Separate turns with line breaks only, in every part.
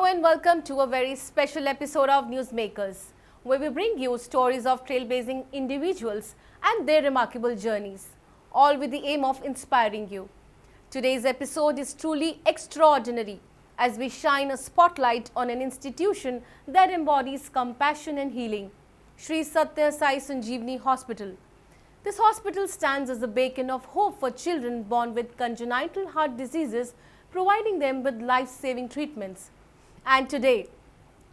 Hello and welcome to a very special episode of Newsmakers, where we bring you stories of trailblazing individuals and their remarkable journeys, all with the aim of inspiring you. Today's episode is truly extraordinary as we shine a spotlight on an institution that embodies compassion and healing, Sathya Sai Sanjeevani Hospital. This hospital stands as a beacon of hope for children born with congenital heart diseases, providing them with life-saving treatments. And today,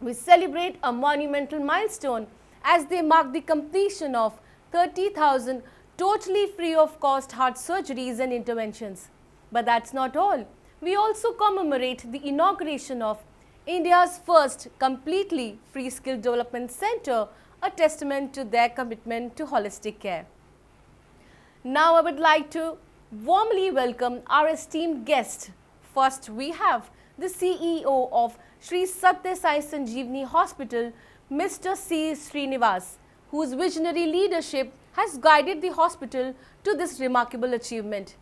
we celebrate a monumental milestone as they mark the completion of 30,000 totally free of cost heart surgeries and interventions. But that's not all. We also commemorate the inauguration of India's first completely free skill development center, a testament to their commitment to holistic care. Now I would like to warmly welcome our esteemed guest. First, we have the CEO of Sathya Sai Sanjeevani Hospital, Mr. C.Sreenivas, whose visionary leadership has guided the hospital to this remarkable achievement.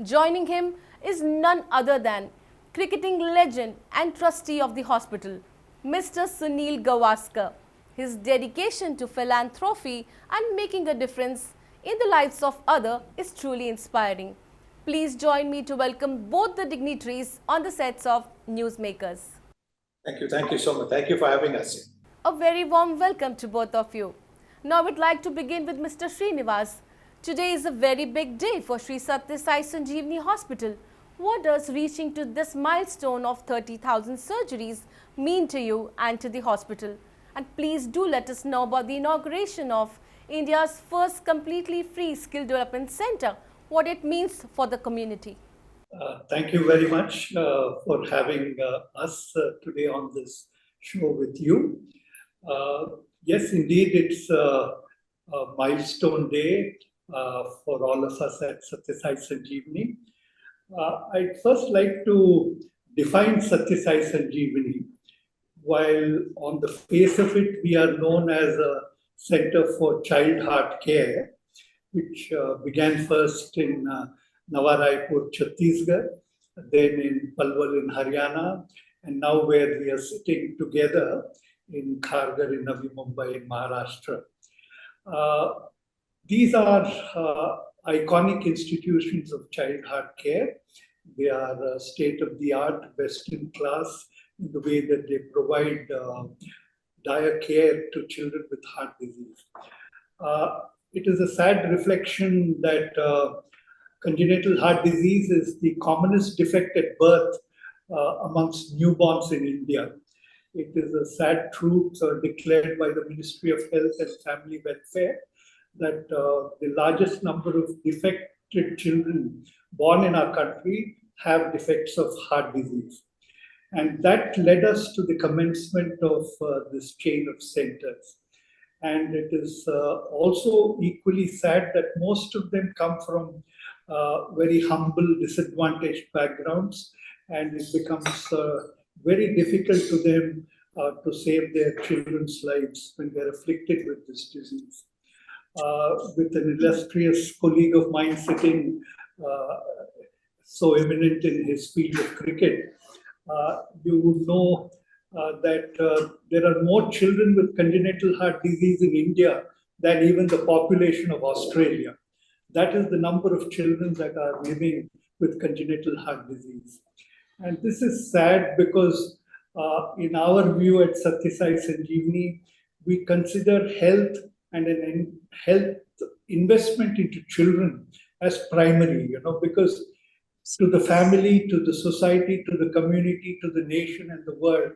Joining him is none other than cricketing legend and trustee of the hospital, Mr. Sunil Gavaskar. His dedication to philanthropy and making a difference in the lives of others is truly inspiring. Please join me to welcome both the dignitaries on the sets of Newsmakers.
Thank you so much. Thank you for having us.
A very warm welcome to both of you. Now I would like to begin with Mr. Sreenivas. Today is a very big day for Sathya Sai Sanjeevani Hospital. What does reaching to this milestone of 30,000 surgeries mean to you and to the hospital? And please do let us know about the inauguration of India's first completely free skill development center, what it means for the community.
Thank you very much for having us today on this show with you. Yes, indeed, it's a milestone day for all of us at Sathya Sai Sanjeevani. I'd first like to define Sathya Sai Sanjeevani. While on the face of it, we are known as a Center for Child Heart Care, which began first in Naya Raipur, Chhattisgarh, then in Palwal in Haryana, and now where we are sitting together in Kharghar in Navi Mumbai in Maharashtra. These are iconic institutions of child heart care. They are state-of-the-art, best-in-class in the way that they provide dire care to children with heart disease. It is a sad reflection that congenital heart disease is the commonest defect at birth amongst newborns in India. It is a sad truth declared by the Ministry of Health and Family Welfare that the largest number of defected children born in our country have defects of heart disease. And that led us to the commencement of this chain of centers. And it is also equally sad that most of them come from very humble, disadvantaged backgrounds, and it becomes very difficult to them to save their children's lives when they're afflicted with this disease. With an illustrious colleague of mine sitting so eminent in his field of cricket, you would know that there are more children with congenital heart disease in India than even the population of Australia. That is the number of children that are living with congenital heart disease. And this is sad because in our view at Sathya Sai Sanjeevani, we consider health and an health investment into children as primary, because to the family, to the society, to the community, to the nation and the world,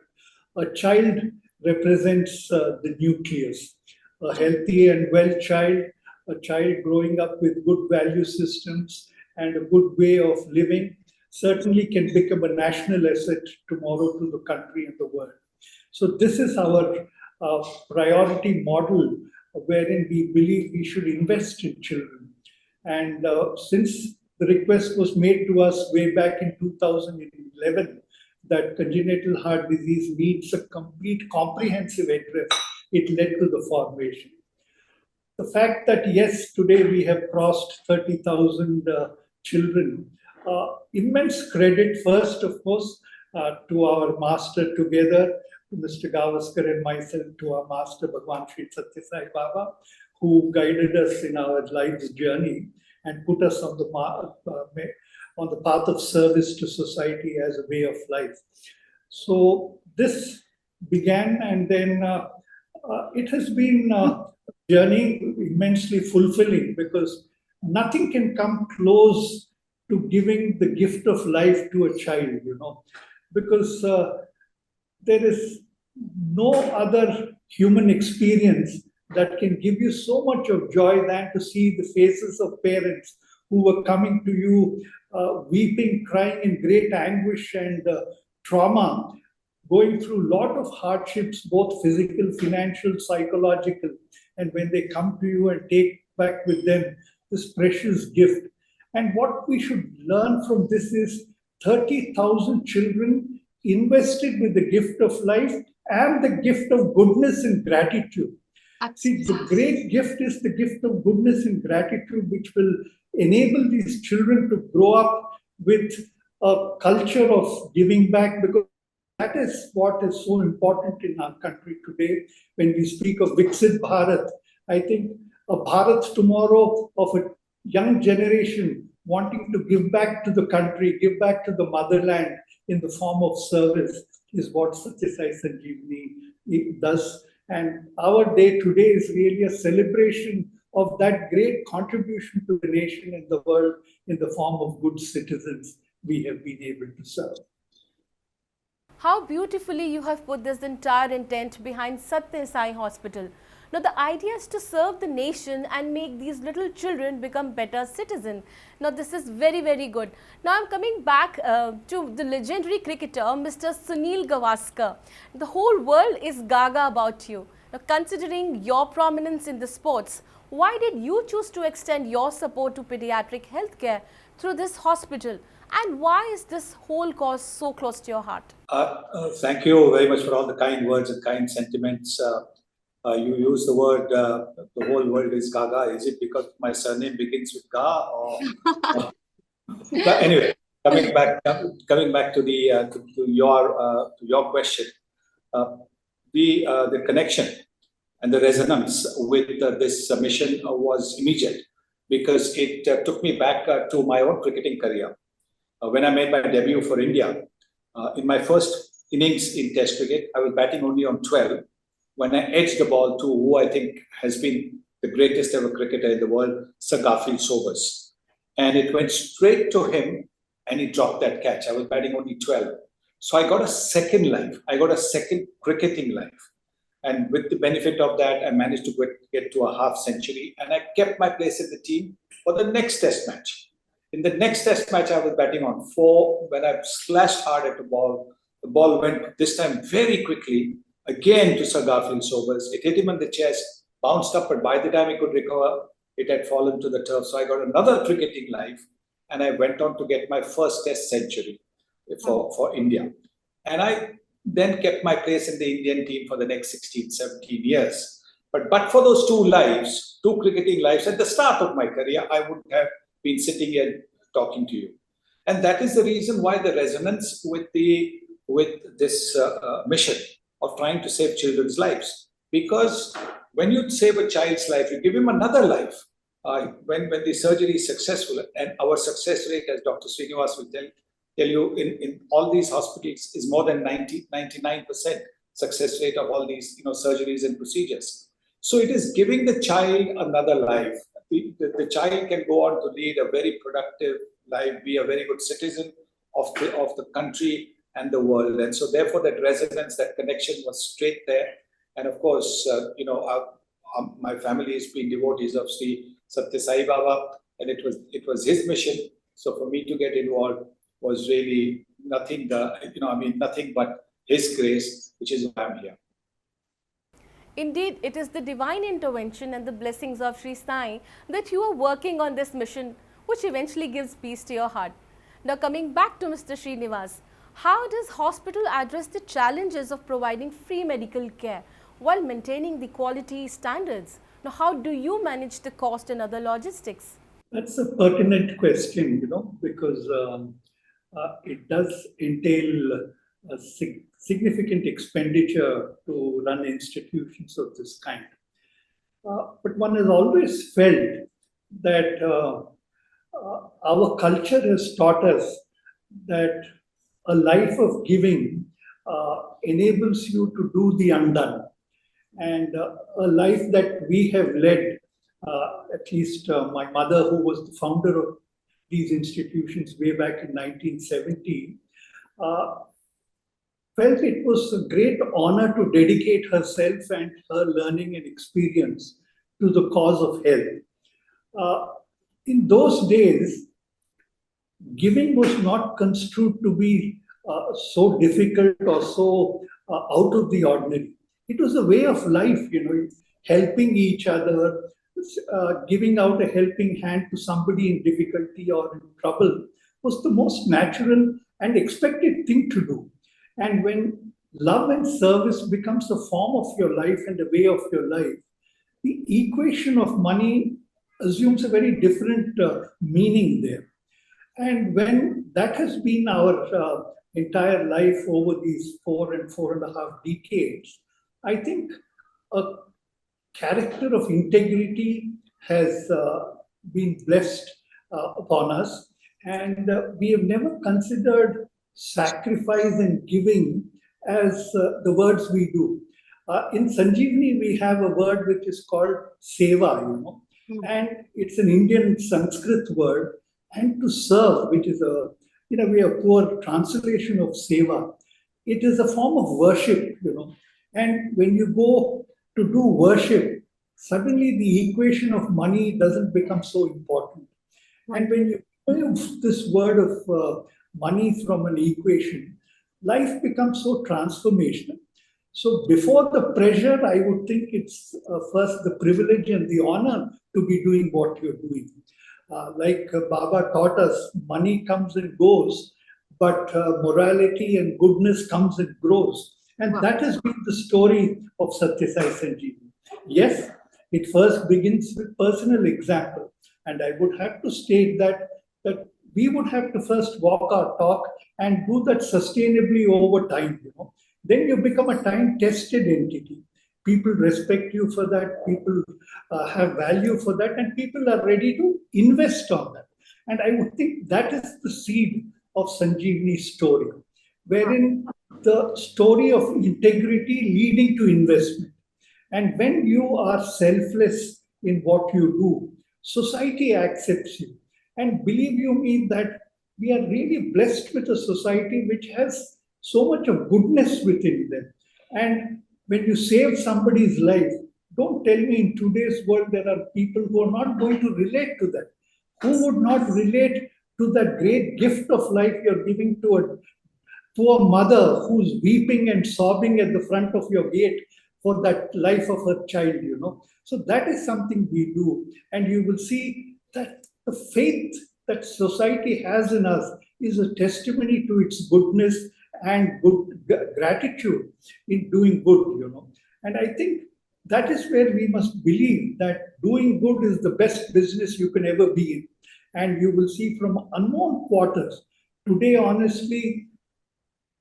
a child represents the nucleus. A healthy and well child, a child growing up with good value systems and a good way of living, certainly can become a national asset tomorrow to the country and the world. So this is our priority model wherein we believe we should invest in children. And since the request was made to us way back in 2011 that congenital heart disease needs a complete comprehensive address, it led to the formation. The fact that, yes, today we have crossed 30,000 children, immense credit first, of course, to our master together, to Mr. Gavaskar and myself, to our master Bhagwan Sri Sathya Sai Baba, who guided us in our life's journey and put us on the path of service to society as a way of life. So this began, and then it has been a journey immensely fulfilling, because nothing can come close to giving the gift of life to a child, because there is no other human experience that can give you so much of joy than to see the faces of parents who were coming to you, weeping, crying in great anguish and trauma, going through a lot of hardships, both physical, financial, psychological. And when they come to you and take back with them this precious gift. And what we should learn from this is 30,000 children invested with the gift of life and the gift of goodness and gratitude. See, the great gift is the gift of goodness and gratitude, which will enable these children to grow up with a culture of giving back, because that is what is so important in our country today. When we speak of Viksit Bharat, I think a Bharat tomorrow of a young generation wanting to give back to the country, give back to the motherland in the form of service is what Sathya Sai Sanjeevani does. And our day today is really a celebration of that great contribution to the nation and the world in the form of good citizens we have been able to serve.
How beautifully you have put this entire intent behind Sathya Sai Hospital. Now, the idea is to serve the nation and make these little children become better citizens. Now, this is very, very good. Now, I'm coming back to the legendary cricketer, Mr. Sunil Gavaskar. The whole world is gaga about you. Now, considering your prominence in the sports, why did you choose to extend your support to pediatric healthcare through this hospital? And why is this whole cause so close to your heart?
Thank you very much for all the kind words and kind sentiments. You use the word, the whole world is gaga. Is it because my surname begins with Ga? Or but anyway, coming back to your question, the connection and the resonance with this mission was immediate, because it took me back to my own cricketing career. When I made my debut for India, in my first innings in Test cricket, I was batting only on 12. When I edged the ball to who I think has been the greatest ever cricketer in the world, Sir Garfield Sobers. And it went straight to him and he dropped that catch. I was batting only 12. So I got a second life. I got a second cricketing life. And with the benefit of that, I managed to get to a half century, and I kept my place in the team for the next Test match. In the next Test match, I was batting on 4. When I slashed hard at the ball went this time very quickly again to Sir Garfield Sobers. It hit him in the chest, bounced up, but by the time he could recover, it had fallen to the turf. So I got another cricketing life, and I went on to get my first Test century for India. And I then kept my place in the Indian team for the next 16, 17 years. But for those two cricketing lives at the start of my career, I wouldn't have been sitting here talking to you. And that is the reason why the resonance with this mission of trying to save children's lives. Because when you save a child's life, you give him another life. When the surgery is successful, and our success rate, as Dr. Sreenivas will tell you, in all these hospitals is more than 99% success rate of all these surgeries and procedures. So it is giving the child another life. The child can go on to lead a very productive life, be a very good citizen of the country and the world. And so therefore that resonance, that connection was straight there. And of course, my family has been devotees of Sri Sathya Sai Baba, and it was his mission. So for me to get involved was really nothing but his grace, which is why I'm here.
Indeed, it is the divine intervention and the blessings of Sri Sai that you are working on this mission, which eventually gives peace to your heart. Now coming back to Mr. Sreenivas, how does hospital address the challenges of providing free medical care while maintaining the quality standards? Now how do you manage the cost and other logistics?
That's a pertinent question, because it does entail significant expenditure to run institutions of this kind. But one has always felt that our culture has taught us that a life of giving enables you to do the undone. And a life that we have led, at least my mother, who was the founder of these institutions way back in 1970, felt it was a great honor to dedicate herself and her learning and experience to the cause of health. In those days, giving was not construed to be so difficult or so out of the ordinary. It was a way of life, helping each other, giving out a helping hand to somebody in difficulty or in trouble was the most natural and expected thing to do. And when love and service becomes a form of your life and a way of your life, the equation of money assumes a very different meaning there. And when that has been our entire life over these 4.5 decades, I think a character of integrity has been blessed upon us. And we have never considered sacrifice and giving as the words we do. In Sanjeevani, we have a word which is called seva, and it's an Indian Sanskrit word. And to serve, which is we have poor translation of seva. It is a form of worship, And when you go to do worship, suddenly the equation of money doesn't become so important. And when you remove this word of money from an equation, life becomes so transformational. So before the pressure, I would think it's first the privilege and the honor to be doing what you're doing. Like Baba taught us, money comes and goes, but morality and goodness comes and grows. And that has been the story of Sathya Sai Sanjeevani. Yes, it first begins with personal example. And I would have to state that we would have to first walk our talk and do that sustainably over time. Then you become a time-tested entity. People respect you for that, people have value for that, and people are ready to invest on that. And I would think that is the seed of Sanjeevani's story, wherein the story of integrity leading to investment. And when you are selfless in what you do, society accepts you. And believe you me that we are really blessed with a society which has so much of goodness within them. And when you save somebody's life, don't tell me in today's world there are people who are not going to relate to that. Who would not relate to that great gift of life you're giving to a mother who's weeping and sobbing at the front of your gate for that life of her child, So that is something we do. And you will see that the faith that society has in us is a testimony to its goodness and good gratitude in doing good, And I think that is where we must believe that doing good is the best business you can ever be in. And you will see from unknown quarters, today, honestly,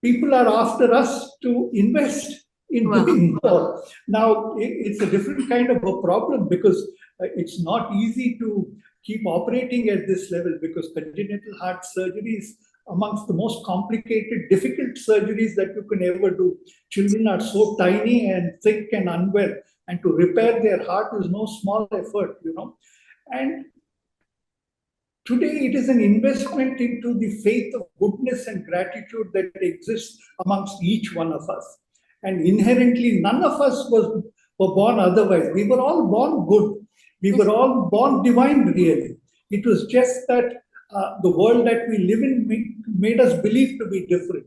people are after us to invest in doing more. Now, it's a different kind of a problem because it's not easy to keep operating at this level because congenital heart surgery is amongst the most complicated, difficult surgeries that you can ever do. Children are so tiny and thick and unwell, and to repair their heart is no small effort, And today it is an investment into the faith of goodness and gratitude that exists amongst each one of us. And inherently, none of us were born otherwise. We were all born good. We were all born divine, really. It was just that the world that we live in made us believe to be different.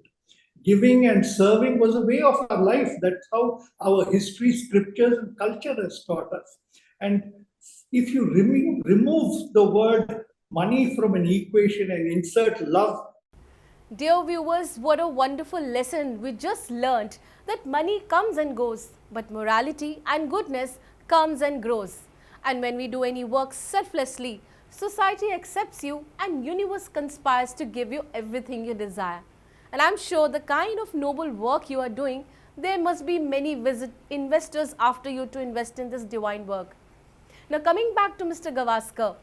Giving and serving was a way of our life. That's how our history, scriptures, and culture has taught us. And if you remove the word money from an equation and insert love.
Dear viewers, what a wonderful lesson we just learnt, that money comes and goes, but morality and goodness comes and grows. And when we do any work selflessly, society accepts you and universe conspires to give you everything you desire. And I'm sure the kind of noble work you are doing, there must be many investors after you to invest in this divine work. Now coming back to Mr. Gavaskar,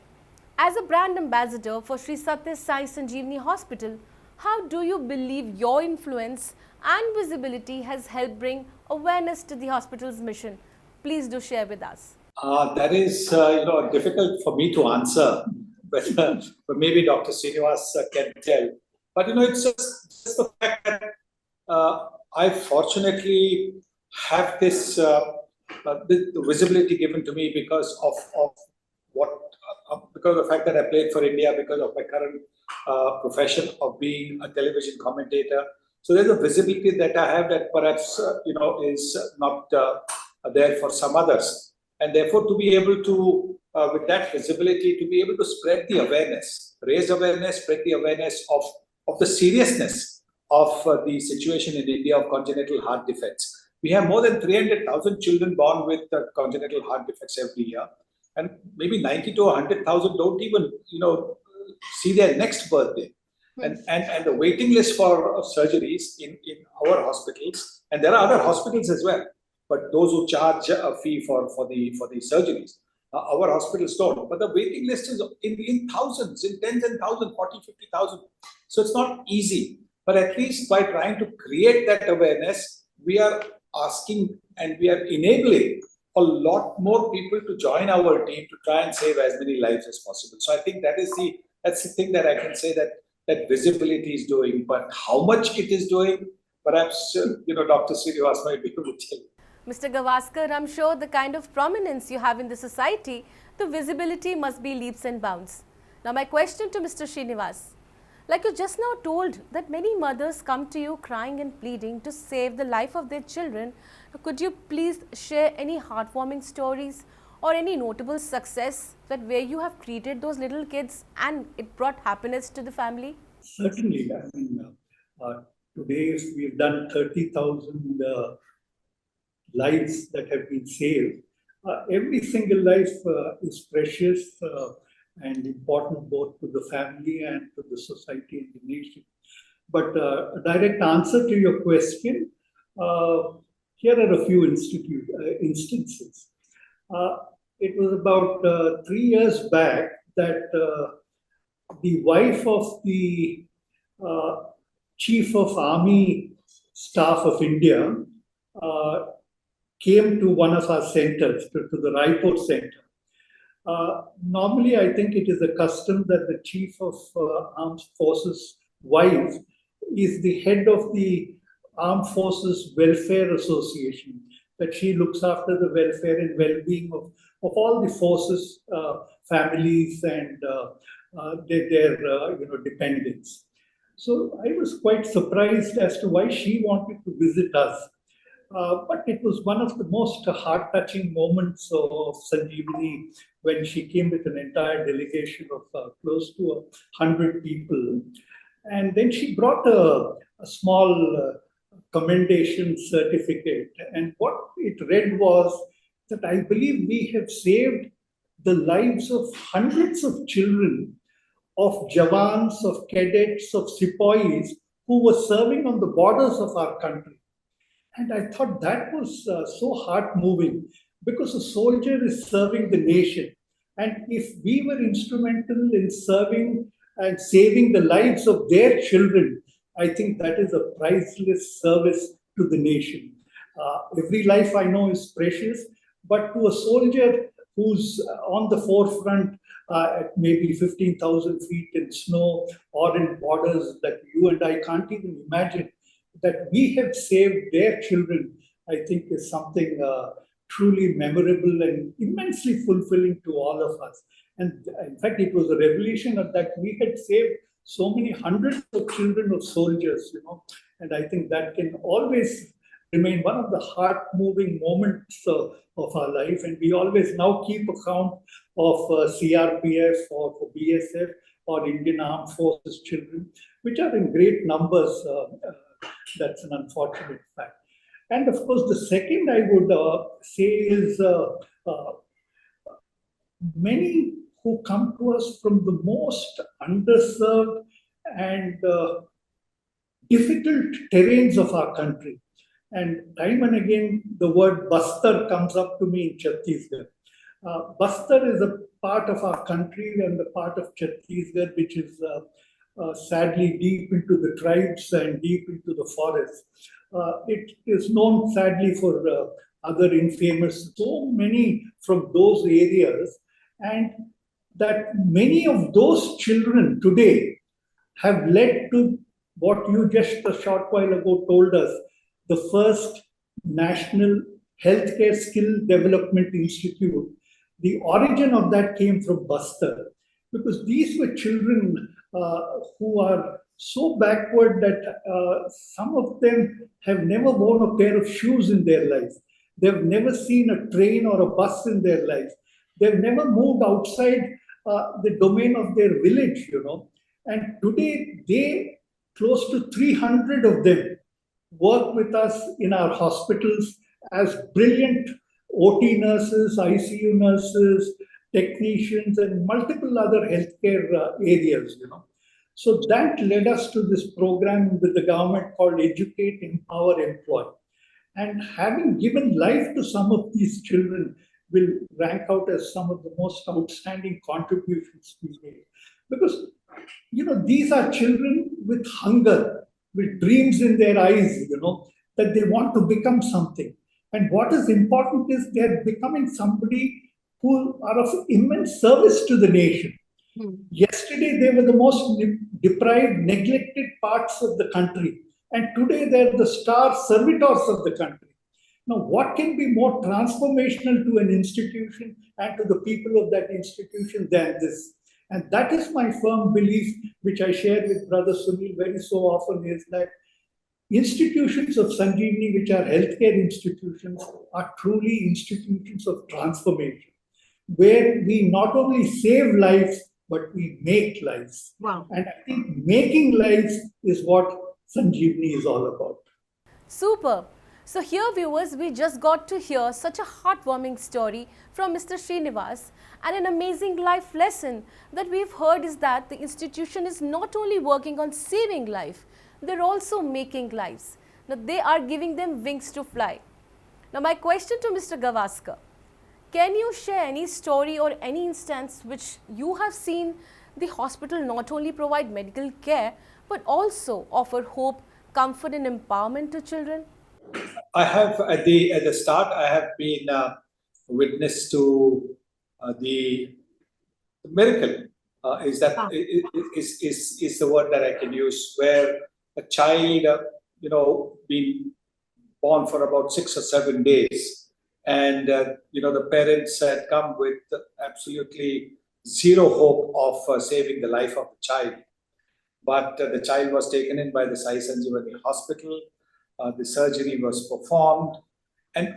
as a brand ambassador for Sri Sathya Sai Sanjeevani Hospital, how do you believe your influence and visibility has helped bring awareness to the hospital's mission? Please do share with us.
That is, difficult for me to answer, but maybe Dr. Sreenivas can tell. But it's just the fact that I fortunately have this the visibility given to me because of what because of the fact that I played for India, because of my current profession of being a television commentator. So there's a visibility that I have that perhaps is not there for some others, and therefore to be able to with that visibility to be able to spread the awareness, raise awareness, spread the awareness of the seriousness of the situation in India of congenital heart defects. We have more than 300,000 children born with congenital heart defects every year, and maybe 90 to 100,000 don't even see their next birthday. And the waiting list for surgeries in our hospitals, and there are other hospitals as well, but those who charge a fee for the surgeries, our hospitals don't. But the waiting list is in thousands, in tens and thousands, 40, 50,000. So it's not easy. But at least by trying to create that awareness, we are asking and we are enabling a lot more people to join our team to try and save as many lives as possible. So I think that's the thing that I can say that visibility is doing. But how much it is doing, perhaps Dr. Sreenivas might be able to tell.
Mr. Gavaskar, I'm sure the kind of prominence you have in the society, the visibility must be leaps and bounds. Now my question to Mr. Sreenivas, like you just now told that many mothers come to you crying and pleading to save the life of their children, could you please share any heartwarming stories or any notable success that where you have treated those little kids and it brought happiness to the family?
Certainly. I mean, today we've done 30,000 lives that have been saved. Every single life is precious and important both to the family and to the society and the nation. But a direct answer to your question, here are a few instances. It was about 3 years back that the wife of the Chief of Army Staff of India came to one of our centers, to the Raipur Center. Normally, I think it is a custom that the Chief of Armed Forces wife is the head of the Armed Forces Welfare Association, that she looks after the welfare and well-being of all the forces, families, and their dependents. So I was quite surprised as to why she wanted to visit us. But it was one of the most heart-touching moments of Sanjeevani when she came with an entire delegation of close to 100 people. And then she brought a small commendation certificate. And what it read was that I believe we have saved the lives of hundreds of children, of jawans, of cadets, of sepoys who were serving on the borders of our country. And I thought that was so heart-moving, because a soldier is serving the nation. And if we were instrumental in serving and saving the lives of their children, I think that is a priceless service to the nation. Every life I know is precious, but to a soldier who's on the forefront at maybe 15,000 feet in snow or in borders that you and I can't even imagine, that we have saved their children, I think is something truly memorable and immensely fulfilling to all of us. And in fact, it was a revelation that we had saved so many hundreds of children of soldiers, and I think that can always remain one of the heart-moving moments of our life. And we always now keep account of CRPF or BSF or Indian Armed Forces children, which are in great numbers. That's an unfortunate fact. And of course, the second I would say is many who come to us from the most underserved and difficult terrains of our country. And time and again, the word Bastar comes up to me in Chhattisgarh. Bastar is a part of our country and the part of Chhattisgarh which is sadly deep into the tribes and deep into the forests. It is known sadly for other infamous, so many from those areas, and that many of those children today have led to what you just a short while ago told us, the first National Healthcare Skill Development Institute. The origin of that came from Bastar, because these were children who are so backward that some of them have never worn a pair of shoes in their life. They've never seen a train or a bus in their life. They've never moved outside the domain of their village, And today, close to 300 of them, work with us in our hospitals as brilliant OT nurses, ICU nurses, technicians, and multiple other healthcare areas, So that led us to this program with the government called Educate, Empower, Employ. And having given life to some of these children will rank out as some of the most outstanding contributions we made. Because, these are children with hunger, with dreams in their eyes, that they want to become something. And what is important is they're becoming somebody who are of immense service to the nation. Yesterday, they were the most deprived, neglected parts of the country. And today, they're the star servitors of the country. Now, what can be more transformational to an institution and to the people of that institution than this? And that is my firm belief, which I share with Brother Sunil very so often, is that institutions of Sanjeevani, which are healthcare institutions, are truly institutions of transformation, where we not only save lives, but we make lives.
Wow.
And I think making lives is what Sanjeevani is all about.
Super. So here, viewers, we just got to hear such a heartwarming story from Mr. Sreenivas, and an amazing life lesson that we've heard is that the institution is not only working on saving life, they're also making lives. Now, they are giving them wings to fly. Now, my question to Mr. Gavaskar, can you share any story or any instance which you have seen the hospital not only provide medical care, but also offer hope, comfort and empowerment to children?
I have, at the start, I have been witness to the miracle. Is the word that I can use, where a child, being born for about 6 or 7 days, and the parents had come with absolutely zero hope of saving the life of the child. But the child was taken in by the Sai Sanjeevani hospital. The surgery was performed, and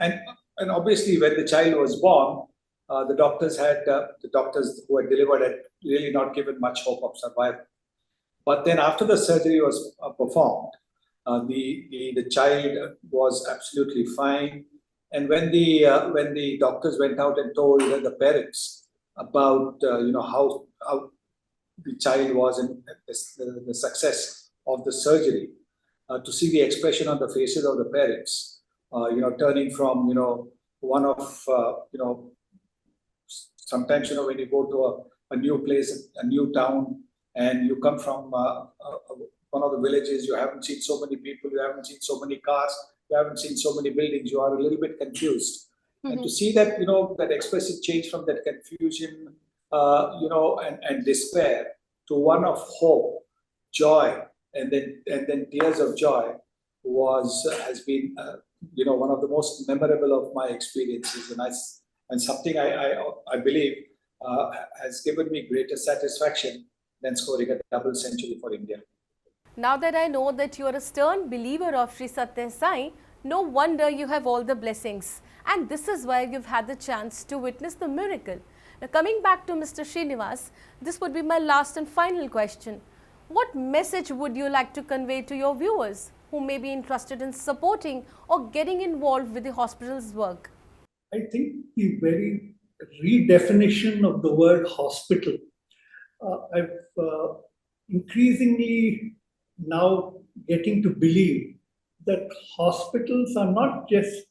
obviously when the child was born, the doctors who had delivered had really not given much hope of survival. But then after the surgery was performed, the child was absolutely fine. And when the doctors went out and told the parents about how the child was in the success of the surgery, to see the expression on the faces of the parents, turning from one of sometimes when you go to a new place, a new town, and you come from one of the villages, you haven't seen so many people, you haven't seen so many cars, you haven't seen so many buildings, you are a little bit confused. Mm-hmm. And to see that, that expressive change from that confusion, and despair to one of hope, joy, and then tears of joy has been, one of the most memorable of my experiences, and something I believe has given me greater satisfaction than scoring a double century for India.
Now that I know that you are a stern believer of Sri Sathya Sai, no wonder you have all the blessings. And this is why you've had the chance to witness the miracle. Now, coming back to Mr. Sreenivas, this would be my last and final question. What message would you like to convey to your viewers who may be interested in supporting or getting involved with the hospital's work?
I think the very redefinition of the word hospital, I've increasingly now getting to believe that hospitals are not just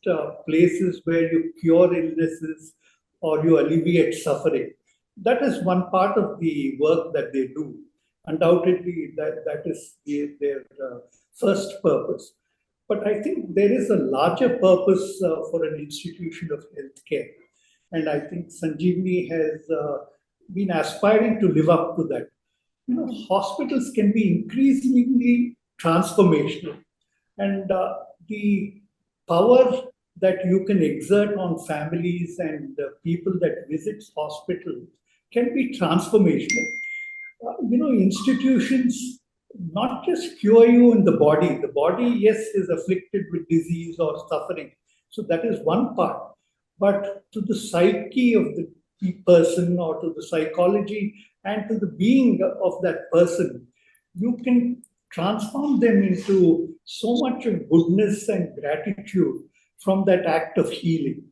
places where you cure illnesses or you alleviate suffering. That is one part of the work that they do. Undoubtedly, that is their first purpose. But I think there is a larger purpose for an institution of healthcare. And I think Sanjeevani has been aspiring to live up to that. Hospitals can be increasingly transformational. And the power that you can exert on families and people that visit hospital can be transformational. Institutions not just cure you in the body. The body, yes, is afflicted with disease or suffering. So that is one part. But to the psyche of the person or to the psychology and to the being of that person, you can transform them into so much of goodness and gratitude from that act of healing.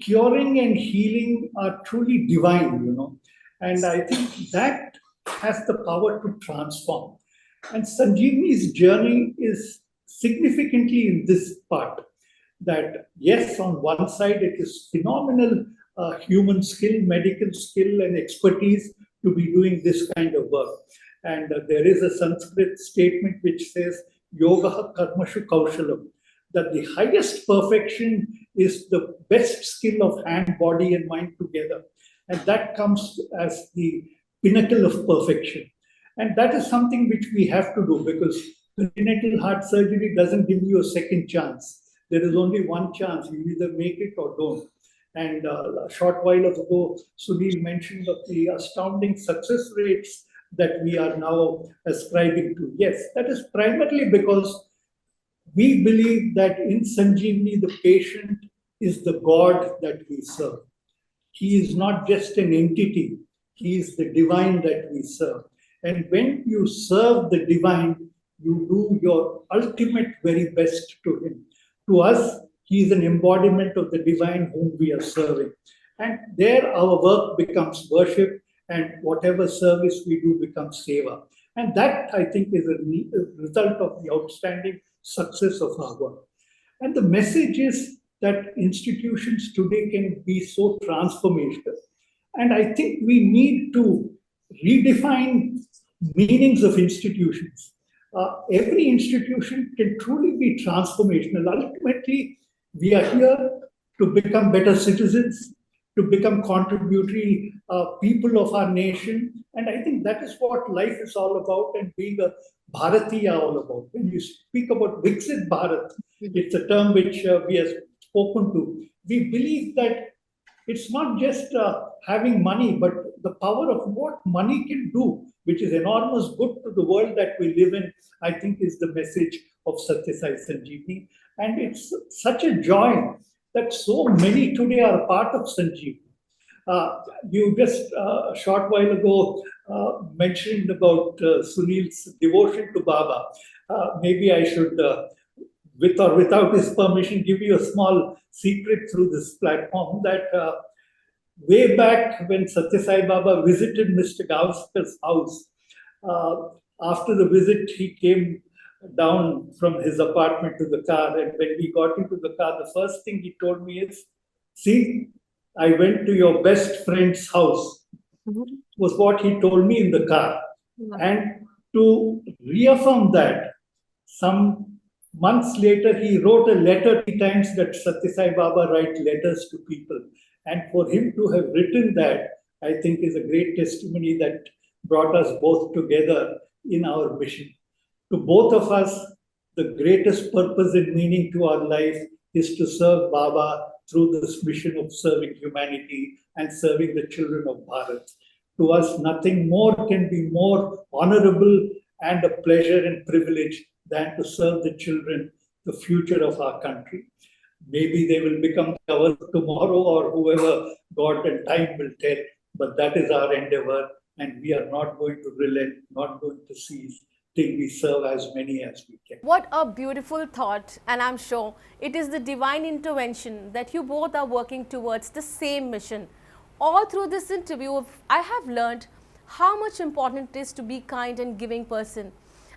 Curing and healing are truly divine, and I think that has the power to transform. And Sanjeevani's journey is significantly in this part, that yes, on one side it is phenomenal human skill, medical skill and expertise to be doing this kind of work. And there is a Sanskrit statement which says, Yoga Karmashu Kaushalam, that the highest perfection is the best skill of hand, body and mind together. And that comes as the pinnacle of perfection. And that is something which we have to do, because congenital heart surgery doesn't give you a second chance. There is only one chance. You either make it or don't. And a short while ago, Sunil mentioned of the astounding success rates that we are now ascribing to. Yes, that is primarily because we believe that in Sanjeevani, the patient is the God that we serve. He is not just an entity. He is the divine that we serve. And when you serve the divine, you do your ultimate very best to him. To us, he is an embodiment of the divine whom we are serving. And there our work becomes worship, and whatever service we do becomes seva. And that, I think, is a result of the outstanding success of our work. And the message is that institutions today can be so transformational. And I think we need to redefine meanings of institutions. Every institution can truly be transformational. Ultimately, we are here to become better citizens, to become contributory people of our nation. And I think that is what life is all about, and being a Bharatiya all about. When you speak about Viksit Bharat, it's a term which we have spoken to. We believe that it's not just having money, but the power of what money can do, which is enormous good to the world that we live in, I think is the message of Sathya Sai Sanjeevani. And it's such a joy that so many today are a part of Sanjeevani. You just a short while ago mentioned about Sunil's devotion to Baba. Maybe I should, with or without his permission, give you a small secret through this platform that way back when Sathya Sai Baba visited Mr. Gavaskar's house, after the visit, he came down from his apartment to the car. And when we got into the car, the first thing he told me is, see, I went to your best friend's house, was what he told me in the car. And to reaffirm that, some months later, he wrote a letter 3 times that Sathya Sai Baba write letters to people. And for him to have written that, I think is a great testimony that brought us both together in our mission. To both of us, the greatest purpose and meaning to our life is to serve Baba through this mission of serving humanity and serving the children of Bharat. To us, nothing more can be more honorable and a pleasure and privilege than to serve the children, the future of our country. Maybe they will become ours tomorrow or whoever God and time will tell, but that is our endeavor, and we are not going to relent, not going to cease till we serve as many as we can.
What a beautiful thought, and I'm sure it is the divine intervention that you both are working towards the same mission. All through this interview, I have learned how much important it is to be kind and giving person.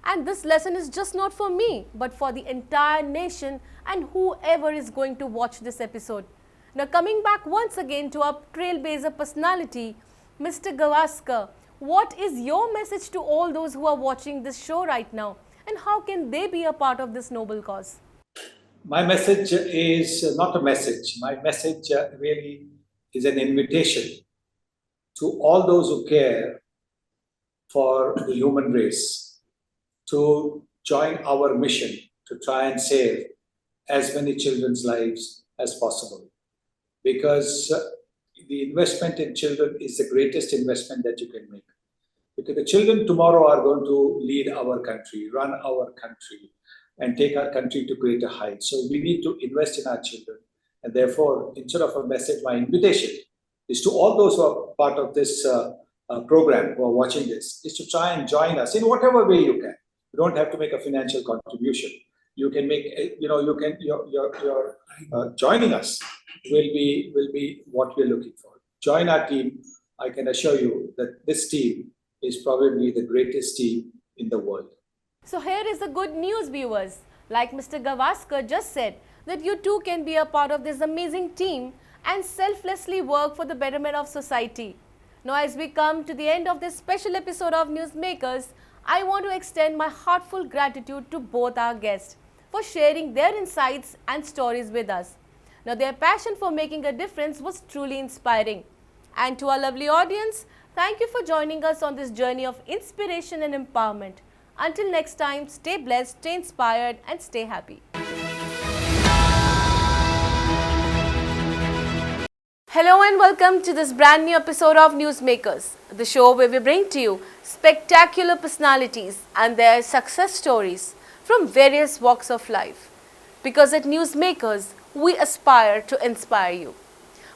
And this lesson is just not for me, but for the entire nation and whoever is going to watch this episode. Now coming back once again to our trailblazer personality, Mr. Gavaskar, what is your message to all those who are watching this show right now, and how can they be a part of this noble cause?
My message is not a message. My message really is an invitation to all those who care for the human race to join our mission to try and save as many children's lives as possible. Because the investment in children is the greatest investment that you can make. Because the children tomorrow are going to lead our country, run our country, and take our country to greater heights. So we need to invest in our children. And therefore, instead of a message, my invitation is to all those who are part of this program, who are watching this, is to try and join us in whatever way you can. You don't have to make a financial contribution. You can make, joining us will be what we're looking for. Join our team. I can assure you that this team is probably the greatest team in the world.
So here is the good news, viewers. Like Mr. Gavaskar just said, that you too can be a part of this amazing team and selflessly work for the betterment of society. Now as we come to the end of this special episode of Newsmakers, I want to extend my heartfelt gratitude to both our guests for sharing their insights and stories with us. Now their passion for making a difference was truly inspiring. And to our lovely audience, thank you for joining us on this journey of inspiration and empowerment. Until next time, stay blessed, stay inspired, and stay happy. Hello and welcome to this brand new episode of Newsmakers, the show where we bring to you spectacular personalities and their success stories from various walks of life. Because at Newsmakers, we aspire to inspire you.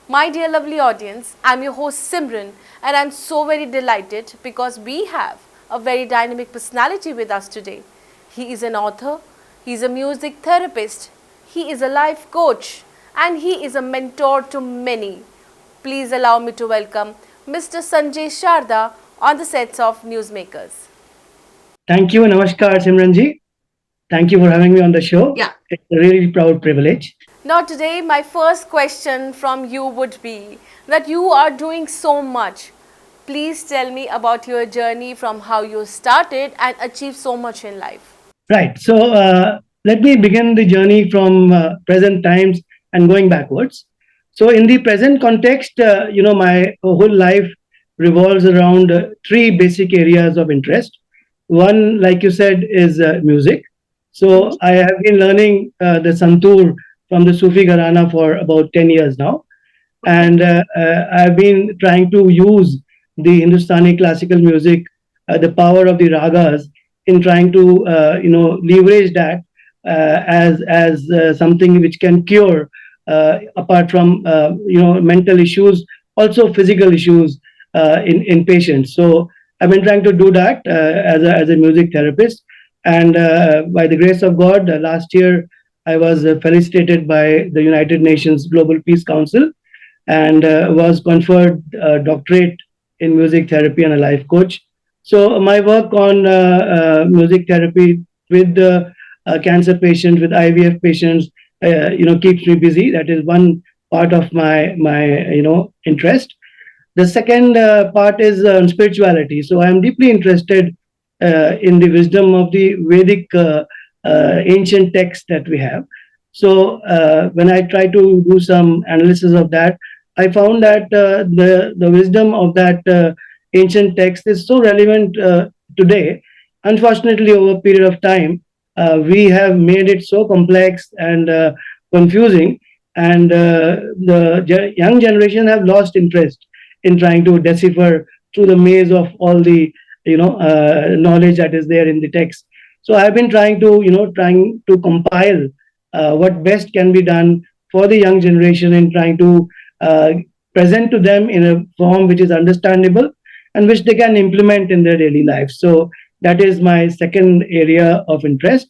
My dear lovely audience, I'm your host Simran, and I'm so very delighted because we have a very dynamic personality with us today. He is an author, he is a music therapist, he is a life coach, and he is a mentor to many. Please allow me to welcome Mr. Sanjay Sarda on the sets of Newsmakers.
Thank you. Namaskar, Simranji. Thank you for having me on the show.
Yeah.
It's a really proud privilege.
Now today, my first question from you would be that you are doing so much. Please tell me about your journey from how you started and achieved so much in life.
Right. So let me begin the journey from present times and going backwards. So in the present context, my whole life revolves around three basic areas of interest. One, like you said, is music. So I have been learning the santoor from the Sufi Gharana for about 10 years now. And I've been trying to use the Hindustani classical music, the power of the ragas, in trying to leverage that as something which can cure, apart from mental issues, also physical issues in patients. So I've been trying to do that as a music therapist, and by the grace of God, last year I was felicitated by the United Nations Global Peace Council and was conferred a doctorate in music therapy and a life coach. So my work on music therapy with cancer patients, with IVF patients, keeps me busy. That is one part of my interest. The second part is spirituality. So I am deeply interested in the wisdom of the Vedic ancient text that we have. So when I try to do some analysis of that, I found that the wisdom of that ancient text is so relevant today. Unfortunately, over a period of time, we have made it so complex and confusing, and the young generation have lost interest in trying to decipher through the maze of all the knowledge that is there in the text. So I've been trying to compile what best can be done for the young generation in trying to present to them in a form which is understandable and which they can implement in their daily life. So that is my second area of interest.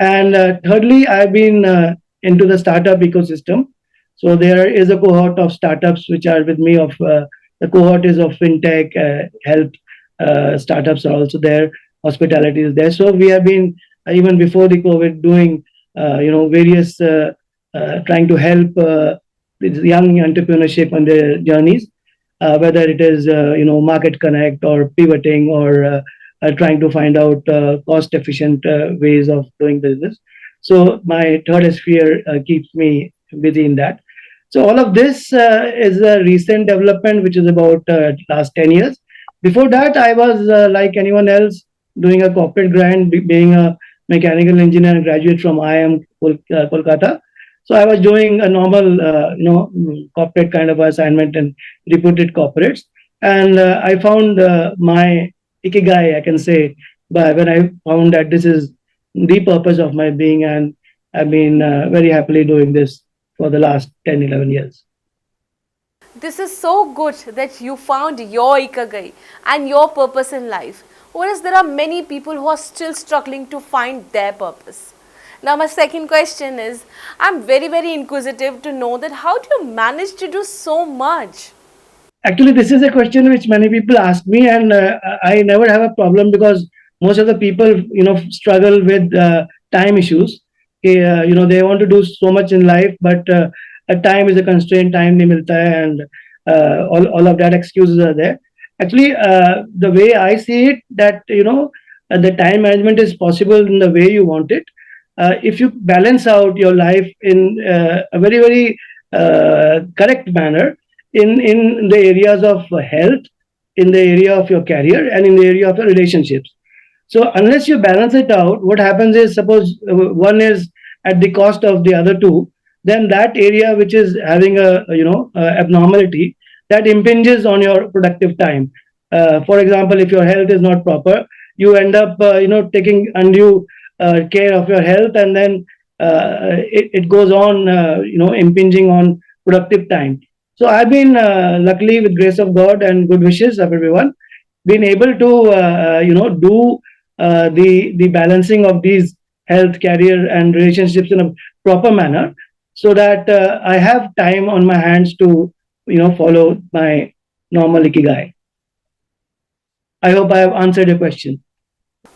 And thirdly, I've been into the startup ecosystem. So there is a cohort of startups which are with me. The cohort is of fintech, health startups are also there. hospitality is there. So we have been even before the COVID doing various trying to help young entrepreneurship on their journeys, whether it is market connect or pivoting or trying to find out cost efficient ways of doing business. So my third sphere keeps me busy in that. So all of this is a recent development, which is about last 10 years. Before that, I was like anyone else doing a corporate grind, being a mechanical engineer graduate from IIM Kolkata. So I was doing a normal, corporate kind of assignment and reputed corporates. And I found my ikigai, I can say, by when I found that this is the purpose of my being, and I've been very happily doing this for the last 10, 11 years.
This is so good that you found your ikigai and your purpose in life, whereas there are many people who are still struggling to find their purpose. Now my second question is, I'm very, very inquisitive to know that how do you manage to do so much?
Actually, this is a question which many people ask me, and I never have a problem because most of the people, struggle with time issues. They want to do so much in life, but time is a constraint. Time nahi milta hai, and all of that excuses are there. Actually, the way I see it, that the time management is possible in the way you want it. If you balance out your life in a very, very correct manner in the areas of health, in the area of your career, and in the area of your relationships. So unless you balance it out, what happens is, suppose one is at the cost of the other two, then that area which is having a abnormality, that impinges on your productive time. For example, if your health is not proper, you end up taking undue care of your health, and then it goes on impinging on productive time. So I've been luckily, with grace of God and good wishes of everyone, been able to do the balancing of these health, career, and relationships in a proper manner, so that I have time on my hands to follow my normal ikigai. I hope I have answered your question.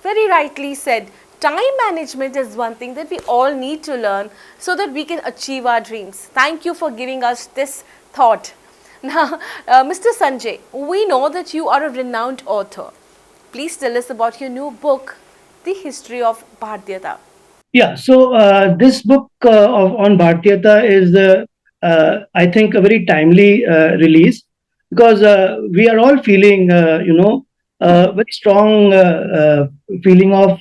Very rightly said. Time management is one thing that we all need to learn so that we can achieve our dreams. Thank you for giving us this thought. Now, Mr. Sanjay, we know that you are a renowned author. Please tell us about your new book, The History of Bhartiyata.
Yeah, so this book on Bhartiyata is, I think, a very timely release, because we are all feeling, very strong feeling of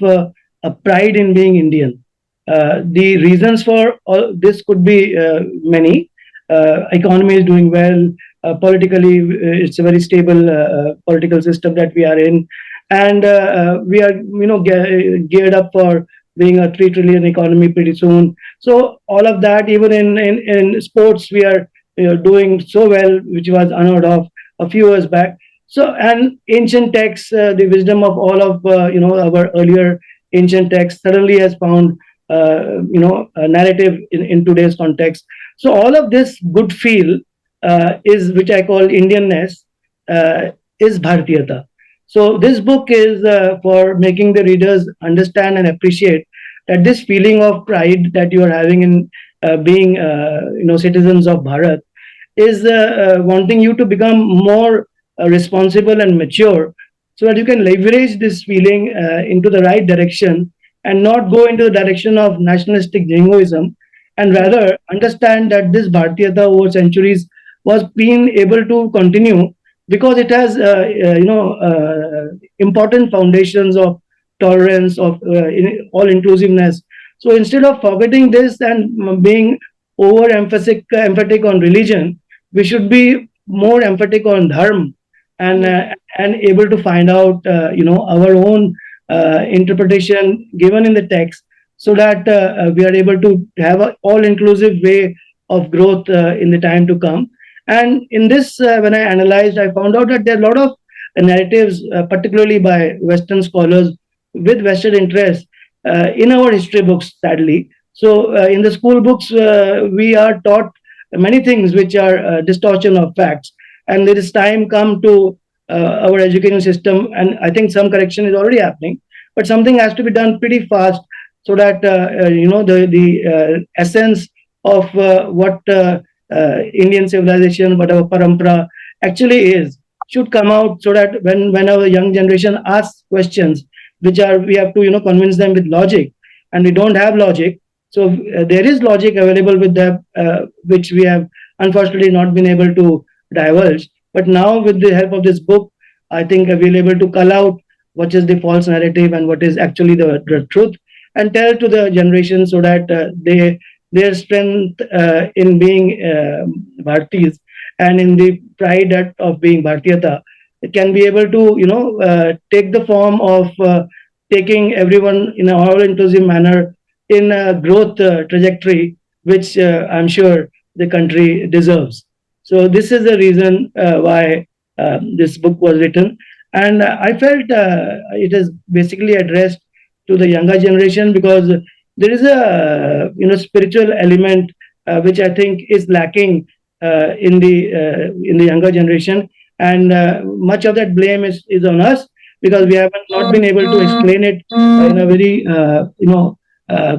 pride in being Indian. The reasons for all this could be many. Economy is doing well. Politically, it's a very stable political system that we are in, and we are, geared up for being a 3 trillion economy pretty soon. So all of that, even in sports, we are doing so well, which was unheard of a few years back. So, and ancient texts, the wisdom of all of our earlier ancient texts suddenly has found a narrative in today's context. So all of this good feel is, which I call Indianness, is Bhartiyata. So this book is for making the readers understand and appreciate that this feeling of pride that you are having in being citizens of Bharat is wanting you to become more responsible and mature, so that you can leverage this feeling into the right direction and not go into the direction of nationalistic jingoism, and rather understand that this Bhartiyata over centuries was being able to continue because it has important foundations of tolerance, of all inclusiveness. So instead of forgetting this and being emphatic on religion, we should be more emphatic on dharma, and able to find out our own interpretation given in the text, so that we are able to have an all-inclusive way of growth in the time to come. And in this, when I analyzed, I found out that there are a lot of narratives, particularly by Western scholars with vested interest in our history books, sadly. So in the school books, we are taught many things which are distortion of facts. And there is time come to our education system, and I think some correction is already happening, but something has to be done pretty fast so that the essence of what Indian civilization, whatever parampara actually is, should come out, so that when our young generation asks questions, which are, we have to convince them with logic, and we don't have logic. So there is logic available with them, which we have unfortunately not been able to divulge. But now, with the help of this book, I think we'll be able to cull out what is the false narrative and what is actually the truth, and tell to the generation, so that their strength in being Bhartis, and in the pride of being Bhartiyata, it can be able to take the form of taking everyone in an all-inclusive manner in a growth trajectory, which I'm sure the country deserves. So this is the reason why this book was written, and I felt it is basically addressed to the younger generation, because there is a spiritual element which I think is lacking in the younger generation, and much of that blame is on us, because we have not been able to explain it in a very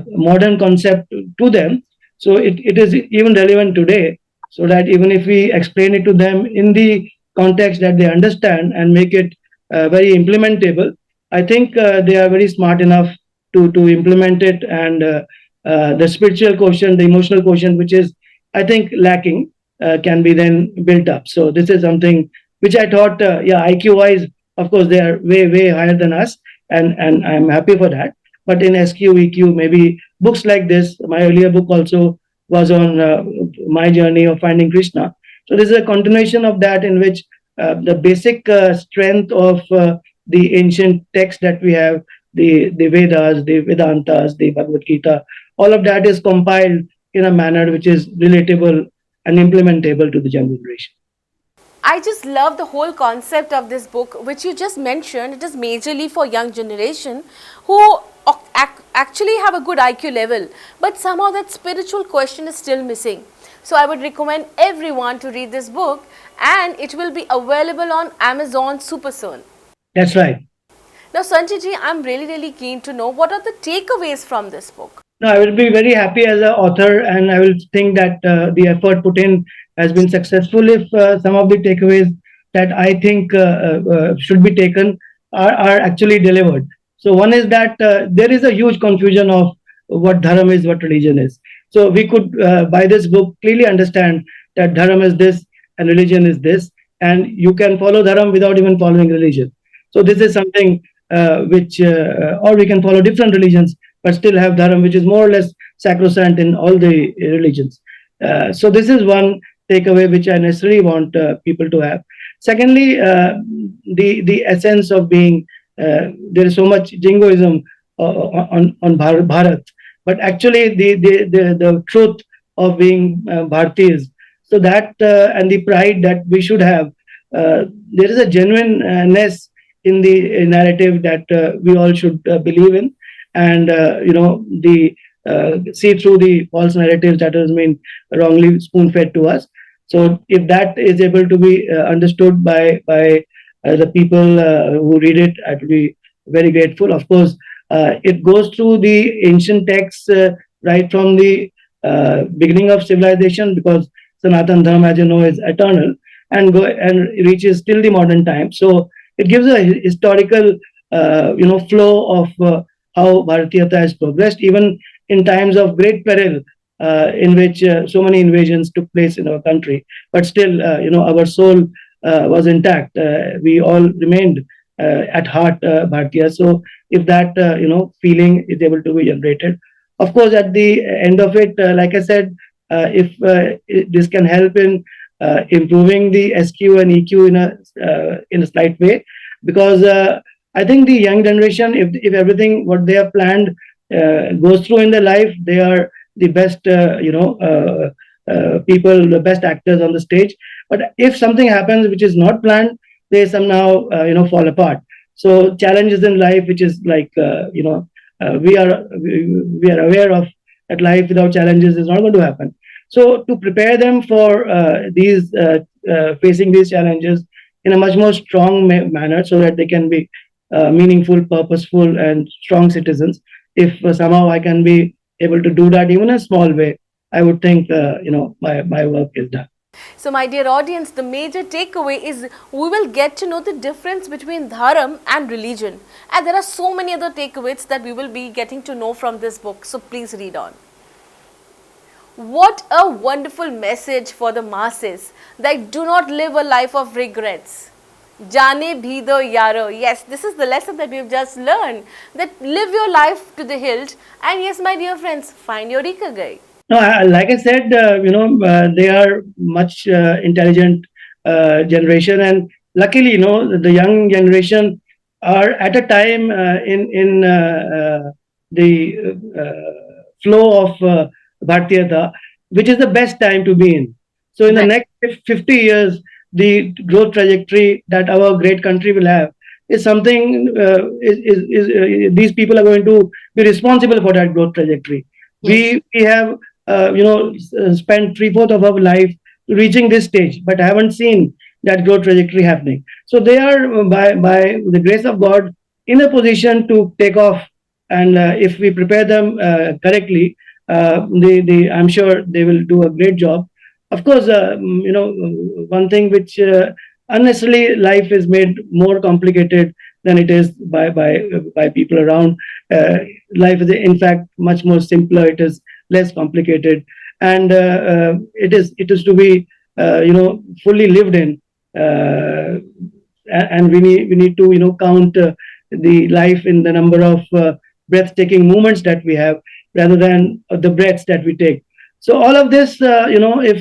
modern concept to them. So it is even relevant today, so that even if we explain it to them in the context that they understand and make it very implementable, I think they are very smart enough to implement it, and the spiritual quotient, the emotional quotient, which is, I think, lacking, can be then built up. So this is something which I thought, IQ wise, of course, they are way higher than us, and I'm happy for that. But in SQ, EQ, maybe books like this, my earlier book also was on my journey of finding Krishna. So this is a continuation of that, in which the basic strength of the ancient texts that we have, the Vedas, the Vedantas, the Bhagavad Gita, all of that is compiled in a manner which is relatable and implementable to the generation.
I just love the whole concept of this book, which you just mentioned. It is majorly for young generation who actually have a good IQ level, but somehow that spiritual question is still missing. So I would recommend everyone to read this book, and it will be available on Amazon super soon.
That's right.
Now, Sanjay ji, I'm really keen to know what are the takeaways from this book.
No, I will be very happy as an author, and I will think that the effort put in has been successful if some of the takeaways that I think should be taken are actually delivered. So one is that there is a huge confusion of what dharma is, what religion is. So we could, by this book, clearly understand that dharma is this and religion is this, and you can follow dharma without even following religion. So this is something which, or we can follow different religions, but still have dharma, which is more or less sacrosanct in all the religions. So this is one takeaway which I necessarily want people to have. Secondly, the essence of being, there is so much jingoism on Bharat, but actually the truth of being Bhartis. So that and the pride that we should have, there is a genuineness in the narrative that we all should believe in, and see through the false narratives that has been wrongly spoon-fed to us. So if that is able to be understood by the people who read it, I will be very grateful. Of course, it goes through the ancient texts right from the beginning of civilization, because Sanatan Dharma, as you know, is eternal, and reaches till the modern time. So it gives a historical flow of how Bharatiyata has progressed, even in times of great peril, in which so many invasions took place in our country. But still, our soul was intact. We all remained at heart Bharatiya. So if that feeling is able to be generated, of course, at the end of it, like I said, if this can help in improving the SQ and EQ in a slight way, because I think the young generation, if everything what they have planned goes through in their life, they are the best people, the best actors on the stage. But if something happens which is not planned, they somehow fall apart. So challenges in life, which is like we are aware of, that life without challenges is not going to happen. So to prepare them for facing these challenges in a much more strong manner, so that they can be meaningful, purposeful, and strong citizens. If somehow I can be able to do that, even in a small way, I would think my work is done.
So my dear audience, the major takeaway is we will get to know the difference between dharam and religion. And there are so many other takeaways that we will be getting to know from this book. So please read on. What a wonderful message for the masses, that do not live a life of regrets. Jane bhi do yaro. Yes, this is the lesson that we have just learned, that live your life to the hilt. And yes, my dear friends, find your ikigai.
No, like I said, they are much intelligent generation, and luckily, the young generation are at a time in the flow of Bhartiyata, which is the best time to be in. So, in the next 50 years, the growth trajectory that our great country will have is something. These people are going to be responsible for that growth trajectory. Yes. We have spent 3/4 of our life reaching this stage, but haven't seen that growth trajectory happening. So they are, by the grace of God, in a position to take off. And if we prepare them correctly, I'm sure they will do a great job. Of course, one thing which unnecessarily life is made more complicated than it is by people around. Life is in fact much more simpler. It is less complicated, and it is to be fully lived in, and we need to count the life in the number of breathtaking moments that we have rather than the breaths that we take. So all of this if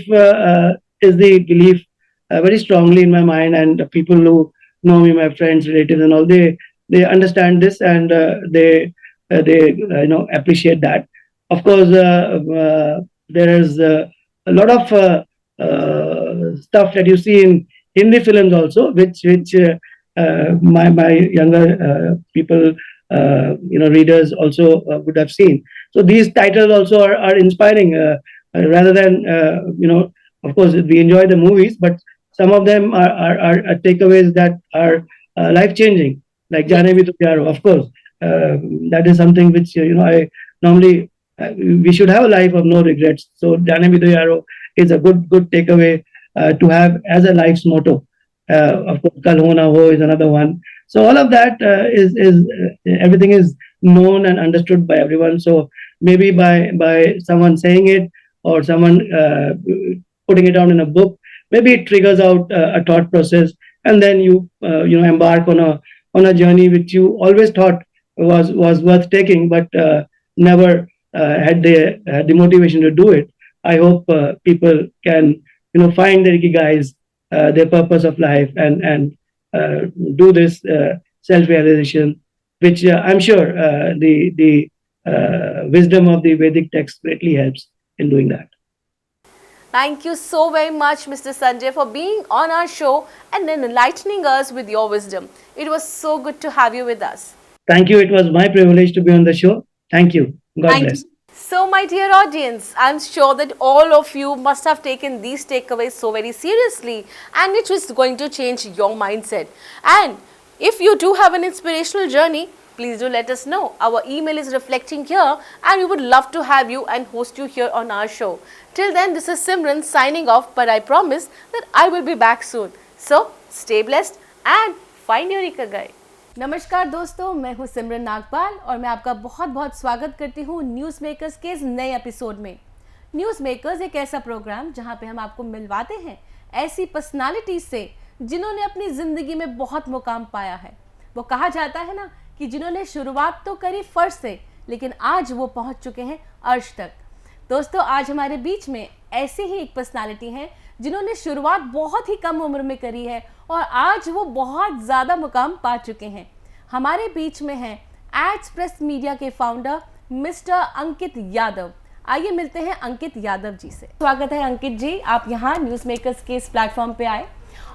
is the belief very strongly in my mind, and the people who know me, my friends, relatives, and all, they understand this, and they appreciate that. Of course, there is a lot of stuff that you see in Hindi films also, which my younger people, readers also would have seen. So these titles also are inspiring. Rather than of course, we enjoy the movies, but some of them are takeaways that are life changing, like Jane bhi do pyaro. Of course, that is something which I normally. We should have a life of no regrets. So Jane bhi do yaro is a good takeaway to have as a life's motto. Of course, Kal ho na ho is another one. So all of that is everything is known and understood by everyone. So maybe by someone saying it, or someone putting it down in a book, maybe it triggers out a thought process, and then you embark on a journey which you always thought was worth taking, but never had the motivation to do it. I hope people can find their ikigais, their purpose of life, and do this self-realization, which I'm sure the wisdom of the Vedic text greatly helps in doing that.
Thank you so very much, Mr. Sanjay, for being on our show and enlightening us with your wisdom. It was so good to have you with us.
Thank you. It was my privilege to be on the show. Thank you. God bless.
So, my dear audience, I'm sure that all of you must have taken these takeaways so very seriously, and it is going to change your mindset. And if you do have an inspirational journey, please do let us know. Our email is reflecting here, and we would love to have you and host you here on our show. Till then, this is Simran signing off, but I promise that I will be back soon. So, stay blessed and find your ikigai. नमस्कार दोस्तों, मैं हूं सिमरन नागपाल और मैं आपका बहुत बहुत स्वागत करती हूं न्यूज़ मेकर्स के इस नए एपिसोड में। न्यूज़ मेकर्स एक ऐसा प्रोग्राम जहां पे हम आपको मिलवाते हैं ऐसी पर्सनालिटीज से जिन्होंने अपनी ज़िंदगी में बहुत मुकाम पाया है। वो कहा जाता है ना कि जिन्होंने शुरुआत तो करी फर्श से, लेकिन आज वो पहुंच चुके हैं अर्श तक। दोस्तों, आज हमारे बीच में ऐसी ही एक पर्सनालिटी हैं जिन्होंने शुरुआत बहुत ही कम उम्र में करी है और आज वो बहुत ज़्यादा मुकाम पा चुके हैं। हमारे बीच में हैं एड्स प्रेस मीडिया के फाउंडर मिस्टर अंकित यादव। आइए मिलते हैं अंकित यादव जी से। स्वागत है अंकित जी, आप यहाँ न्यूज़ मेकर्स के इस प्लेटफॉर्म पे आए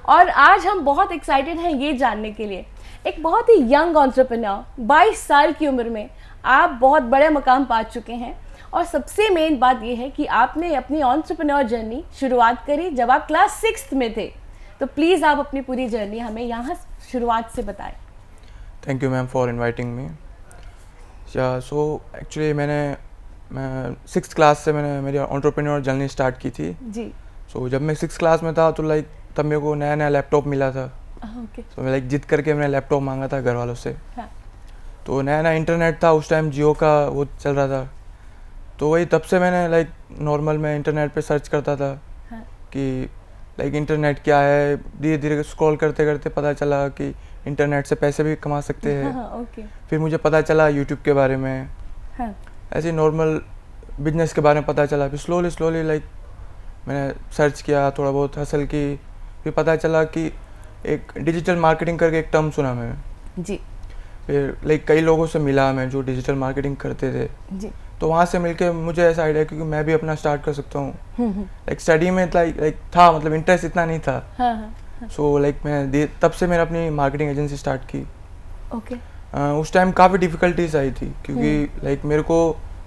और आज हम बहुत एक्साइटेड हैं ये जानने के लिए, एक बहुत ही यंग एंटरप्रेन्योर 22 साल की उम्र में आप बहुत बड़े मुकाम पा चुके हैं और सबसे मेन बात यह है कि आपने अपनी एंटरप्रेन्योर जर्नी शुरुआत करी जब आप क्लास 6th में थे। तो प्लीज़ आप अपनी पूरी जर्नी हमें यहाँ शुरुआत से बताएं।
Thank you, ma'am, for inviting me. Yeah, so actually मैं 6th क्लास से मैंने मेरी एंटरप्रेन्योर जर्नी स्टार्ट की थी
जी।
सो जब मैं 6th क्लास में था तो लाइक तब मेरे को नया नया लैपटॉप मिला था।
ओके।
तो मैं लाइक जिद करके मैंने लैपटॉप मांगा था घर वालों से।
हाँ।
तो नया नया इंटरनेट था उस टाइम, जियो का वो चल रहा था। तो वही तब से मैंने लाइक नॉर्मल मैं इंटरनेट पे सर्च करता था
हाँ।
कि लाइक इंटरनेट क्या है। धीरे धीरे स्क्रॉल करते करते पता चला कि इंटरनेट से पैसे भी कमा सकते हैं।
हाँ, ओके।
फिर मुझे पता चला यूट्यूब के बारे में।
हाँ।
ऐसे नॉर्मल बिजनेस के बारे में पता चला। फिर स्लोली लाइक मैंने सर्च किया, थोड़ा बहुत हासिल की। फिर पता चला कि एक डिजिटल मार्केटिंग करके एक टर्म सुना मैंने
जी।
फिर लाइक कई लोगों से मिला मैं जो डिजिटल मार्केटिंग करते थे
जी।
तो वहाँ से मिलके मुझे ऐसा आइडिया क्योंकि मैं भी अपना स्टार्ट कर सकता हूँ। लाइक स्टडी में लाइक था मतलब इंटरेस्ट इतना नहीं था। सो लाइक मैं तब से मैंने अपनी मार्केटिंग एजेंसी स्टार्ट की।
ओके।
उस टाइम काफ़ी डिफ़िकल्टीज आई थी क्योंकि लाइक मेरे को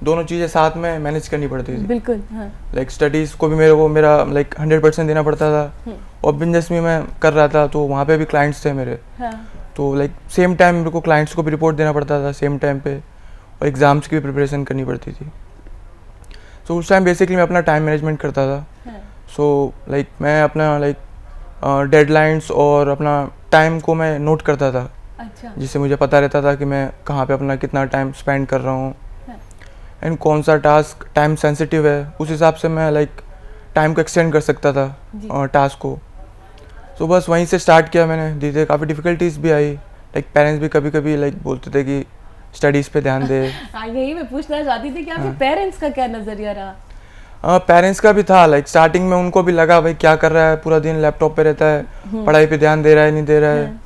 दोनों चीज़ें साथ में मैनेज करनी पड़ती थी।
बिल्कुल।
लाइक स्टडीज़ को भी मेरे को मेरा लाइक 100% देना पड़ता था और बिजनेस भी मैं कर रहा था तो वहाँ पे भी क्लाइंट्स थे मेरे। तो लाइक सेम टाइम मेरे को क्लाइंट्स को भी रिपोर्ट देना पड़ता था सेम टाइम पे और एग्ज़ाम्स की भी प्रिपरेशन करनी पड़ती थी। सो उस टाइम बेसिकली मैं अपना टाइम मैनेजमेंट करता था। सो लाइक मैं अपना लाइक डेडलाइंस और अपना टाइम को मैं नोट करता था।
अच्छा।
जिससे मुझे पता रहता था कि मैं कहाँ पे अपना कितना टाइम स्पेंड कर रहा हूँ एंड कौन सा टास्क टाइम सेंसिटिव है उस हिसाब से मैं लाइक टाइम को एक्सटेंड कर सकता था टास्क को। सो बस वहीं से स्टार्ट किया मैंने। धीरे काफ़ी डिफ़िकल्टीज भी आई। लाइक पेरेंट्स भी कभी कभी लाइक बोलते थे कि स्टडीज़ पे ध्यान दे।
यही मैं पूछना चाहती थी कि आपके पेरेंट्स का क्या नज़रिया रहा?
पेरेंट्स का भी था। लाइक स्टार्टिंग में उनको भी लगा भाई क्या कर रहा है, पूरा दिन लैपटॉप पे रहता है, पढ़ाई पे ध्यान दे रहा है नहीं दे रहा है।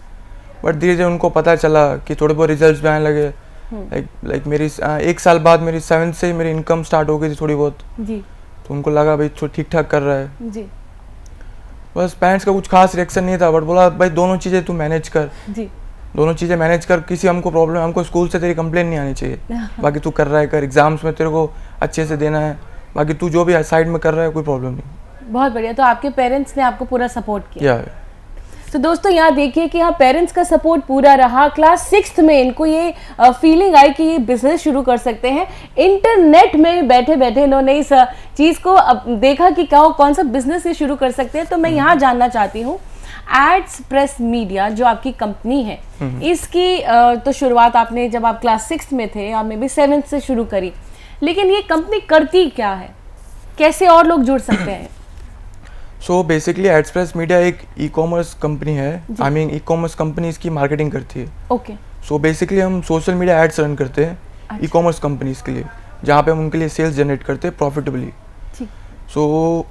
बट धीरे धीरे उनको पता चला कि थोड़े बहुत रिजल्ट्स भी आने लगे। लाइक मेरी 1 साल बाद मेरी 7th से ही मेरी इनकम स्टार्ट हो गई थी थोड़ी बहुत जी। तो उनको लगा भाई ठीक ठाक कर रहा है जी। बस पेरेंट्स का कुछ खास रिएक्शन नहीं था बट बोला भाई दोनों चीज़ें तू मैनेज कर जी। दोनों चीज़ें मैनेज कर, किसी हमको प्रॉब्लम हमको स्कूल से तेरी कंप्लेन नहीं आनी चाहिए। बाकी तू कर रहा है कर, एग्जाम्स में तेरे को अच्छे से देना है, बाकी तू जो भी साइड में कर रहा है कोई प्रॉब्लम नहीं।
बहुत बढ़िया। तो आपके पेरेंट्स ने आपको पूरा सपोर्ट किया? तो दोस्तों यहाँ देखिए कि यहाँ पेरेंट्स का सपोर्ट पूरा रहा। क्लास 6th में इनको ये फीलिंग आई कि ये बिजनेस शुरू कर सकते हैं। इंटरनेट में बैठे बैठे इन्होंने इस चीज़ को देखा कि कौन सा बिजनेस ये शुरू कर सकते हैं। तो मैं यहाँ जानना चाहती हूँ एक्सप्रेस मीडिया जो आपकी कंपनी है इसकी तो शुरुआत आपने जब आप क्लास 6th में थे या मे बी 7th से शुरू करी, लेकिन ये कंपनी करती क्या है, कैसे और लोग जुड़ सकते हैं?
सो बेसिकली एक्सप्रेस मीडिया एक ई कॉमर्स कंपनी है। I mean e commerce company इसकी मार्केटिंग करती है।
ओके।
सो बेसिकली हम सोशल मीडिया एड्स रन करते हैं ई कॉमर्स कंपनीज के लिए, जहाँ पे हम उनके लिए सेल्स जनरेट करते हैं प्रॉफिटेबली। सो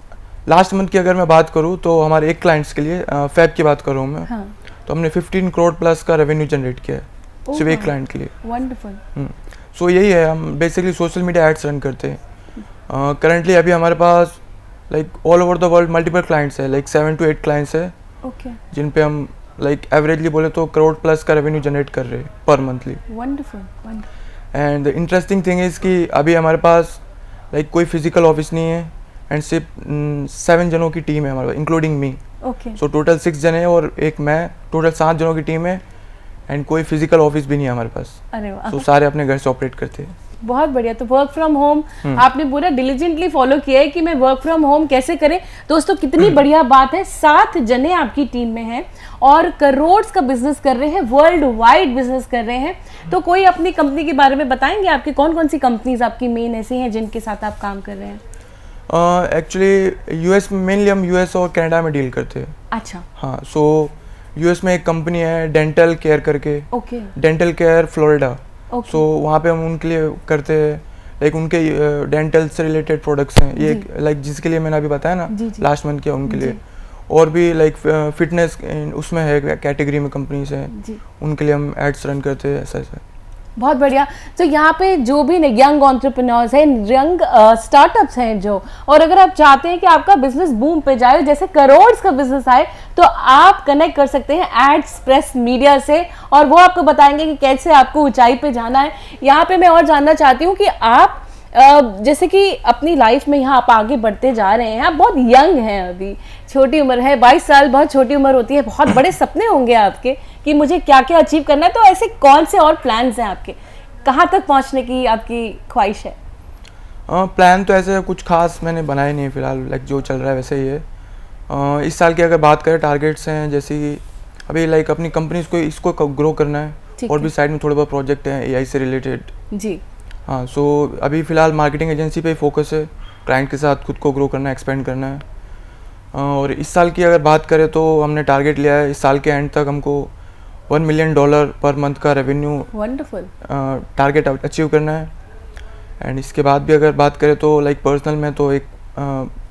लास्ट मंथ की अगर मैं बात करूँ तो हमारे एक क्लाइंट्स के लिए फेब की बात कर रहा हूँ मैं। तो हमने 15 करोड़ प्लस का रेवेन्यू जनरेट किया है सिर्फ एक क्लाइंट के लिए।
वंडरफुल।
सो यही है, हम basically social media ads run करते हैं। करंटली अभी हमारे पास like all over the world multiple clients है, लाइक 7 to 8 क्लाइंट्स है जिन पे हम लाइक एवरेजली बोले तो करोड़ प्लस का रेवेन्यू जनरेट कर रहे हैं per monthly.
Wonderful.
And the interesting thing is कि अभी हमारे पास लाइक कोई फिजिकल ऑफिस नहीं है एंड सिर्फ 7 जनों की टीम है हमारे पास इंक्लूडिंग मी। सो टोटल 6 जने और एक मैं, टोटल 7 जनों की टीम है एंड कोई फिजिकल ऑफिस भी नहीं है हमारे पास।
अरे वाह।
सो सारे अपने घर से ऑपरेट करते हैं।
बहुत बढ़िया। तो वर्क फ्रॉम होम आपने पूरा डिलीजेंटली फॉलो किया है कि मैं वर्क फ्रॉम होम कैसे करें। दोस्तों कितनी बढ़िया बात है। 7 जने आपकी टीम में हैं और करोड़ का बिजनेस कर रहे हैं, वर्ल्ड वाइड बिजनेस कर रहे हैं। तो कोई अपनी कंपनी के बारे में बताएंगे, आपकी कौन कौन सी कंपनीज आपकी मेन ऐसी हैं जिनके साथ आप काम कर रहे हैं?
एक्चुअली यूएस मेनली हम यूएस और कनाडा में डील करते हैं।
अच्छा।
हाँ, सो यूएस में एक कंपनी है डेंटल केयर करके।
Okay.
Dental care Florida. So वहाँ पे हम उनके लिए करते हैं लाइक उनके डेंटल से रिलेटेड प्रोडक्ट्स हैं ये लाइक जिसके लिए मैंने अभी बताया ना लास्ट मंथ किया उनके लिए। और भी लाइक फिटनेस उसमें है कैटेगरी में कंपनीज हैं उनके लिए हम एड्स रन करते हैं ऐसा ऐसा।
बहुत बढ़िया। तो यहाँ पे जो भी यंग एंटरप्रेन्योर्स हैं, यंग स्टार्टअप्स हैं जो, और अगर आप चाहते हैं कि आपका बिजनेस बूम पे जाए जैसे करोड़ का बिजनेस आए तो आप कनेक्ट कर सकते हैं एक्सप्रेस मीडिया से और वो आपको बताएंगे कि कैसे आपको ऊंचाई पे जाना है। यहाँ पे मैं और जानना चाहती हूँ कि आप जैसे कि अपनी लाइफ में यहाँ आप आगे बढ़ते जा रहे हैं, आप बहुत यंग हैं अभी, छोटी उम्र है, 22 साल बहुत छोटी उम्र होती है, बहुत बड़े सपने होंगे आपके कि मुझे क्या क्या अचीव करना है। तो ऐसे कौन से और प्लान्स हैं आपके, कहाँ तक पहुँचने की आपकी ख्वाहिश है?
प्लान तो ऐसे कुछ खास मैंने बनाए नहीं फिलहाल, लाइक जो चल रहा है वैसे ही है। इस साल की अगर बात करें, टारगेट्स हैं जैसे कि अभी लाइक अपनी कंपनीज को इसको ग्रो करना है, और भी साइड में थोड़े बहुत प्रोजेक्ट हैं एआई से रिलेटेड
जी।
हाँ, सो अभी फ़िलहाल मार्केटिंग एजेंसी पे ही फोकस है, क्लाइंट के साथ खुद को ग्रो करना है, एक्सपेंड करना है। और इस साल की अगर बात करें तो हमने टारगेट लिया है इस साल के एंड तक हमको $1 मिलियन पर मंथ का रेवेन्यू
वंडरफुल
टारगेट अचीव करना है। एंड इसके बाद भी अगर बात करें तो लाइक पर्सनल में तो एक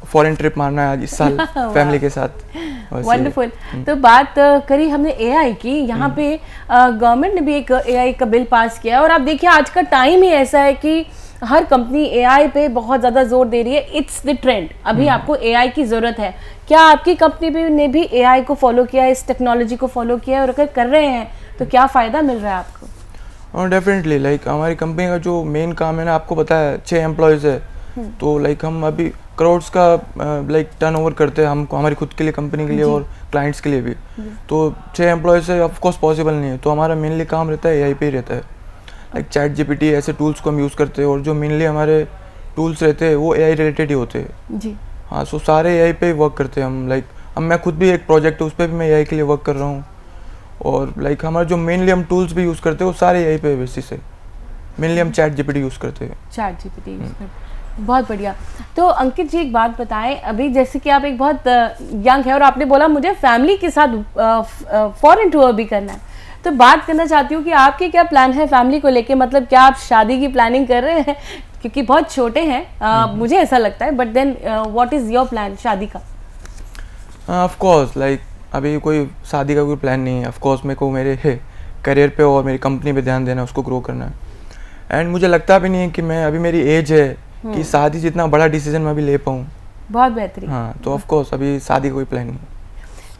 फॉरेन ट्रिप मारना है आज इस साल फैमिली के साथ।
वंडरफुल। तो बात करी हमने एआई की, यहाँ पे गवर्नमेंट ने भी एक एआई का बिल पास किया है, और आप देखिए आज का टाइम ही ऐसा है कि हर कंपनी एआई पे बहुत ज़्यादा जोर दे रही है। इट्स द ट्रेंड, अभी आपको एआई की ज़रूरत है। क्या आपकी कंपनी ने भी एआई को फॉलो किया है, इस टेक्नोलॉजी को फॉलो किया है, और अगर कर रहे हैं तो क्या फ़ायदा मिल रहा है आपको?
और डेफिनेटली लाइक हमारी कंपनी का जो मेन काम है ना, आपको पता है 6 एम्प्लॉयज़ है, तो लाइक हम अभी करोड्स का लाइक टर्नओवर करते हैं, हमको हमारी खुद के लिए, कंपनी के लिए और क्लाइंट्स के लिए भी। तो 6 एम्प्लॉयज़ से ऑफ कोर्स पॉसिबल नहीं है, तो हमारा मेनली काम रहता है एआई पे ही रहता है। लाइक चैट जीपीटी ऐसे टूल्स को हम यूज़ करते हैं, और जो मेनली हमारे टूल्स रहते हैं वो एआई रिलेटेड ही होते हैं
जी।
हाँ, सो सारे एआई पे ही वर्क करते हैं हम। लाइक अब मैं खुद भी एक प्रोजेक्ट है उस पर भी मैं एआई के लिए वर्क कर रहा हूँ, और लाइक हमारे जो मेनली हम टूल्स भी यूज़ करते हैं वो सारे एआई पे बेसिस है। मेनली हम चैट जीपीटी यूज़ करते हैं।
चैट जीपीटी यूज़ करते हैं, बहुत बढ़िया। तो अंकित जी एक बात बताएं, अभी जैसे कि आप एक बहुत यंग है और आपने बोला मुझे फैमिली के साथ फॉरेन टूर भी करना है, तो बात करना चाहती हूँ कि आपके क्या प्लान है फैमिली को लेके? मतलब क्या आप शादी की प्लानिंग कर रहे हैं? क्योंकि बहुत छोटे हैं, मुझे ऐसा लगता है, but then what is your plan शादी का?
ऑफ कोर्स लाइक अभी कोई शादी का कोई प्लान नहीं है। ऑफ कोर्स मेरे को मेरे करियर पे और मेरी कंपनी पे ध्यान देना है, उसको ग्रो करना है। एंड मुझे लगता भी नहीं है कि मैं अभी मेरी एज है कि शादी जितना बड़ा डिसीजन मैं अभी ले पाऊँ।
बहुत बेहतरीन।
हाँ, तो ऑफ कोर्स अभी शादी का कोई प्लान नहीं है।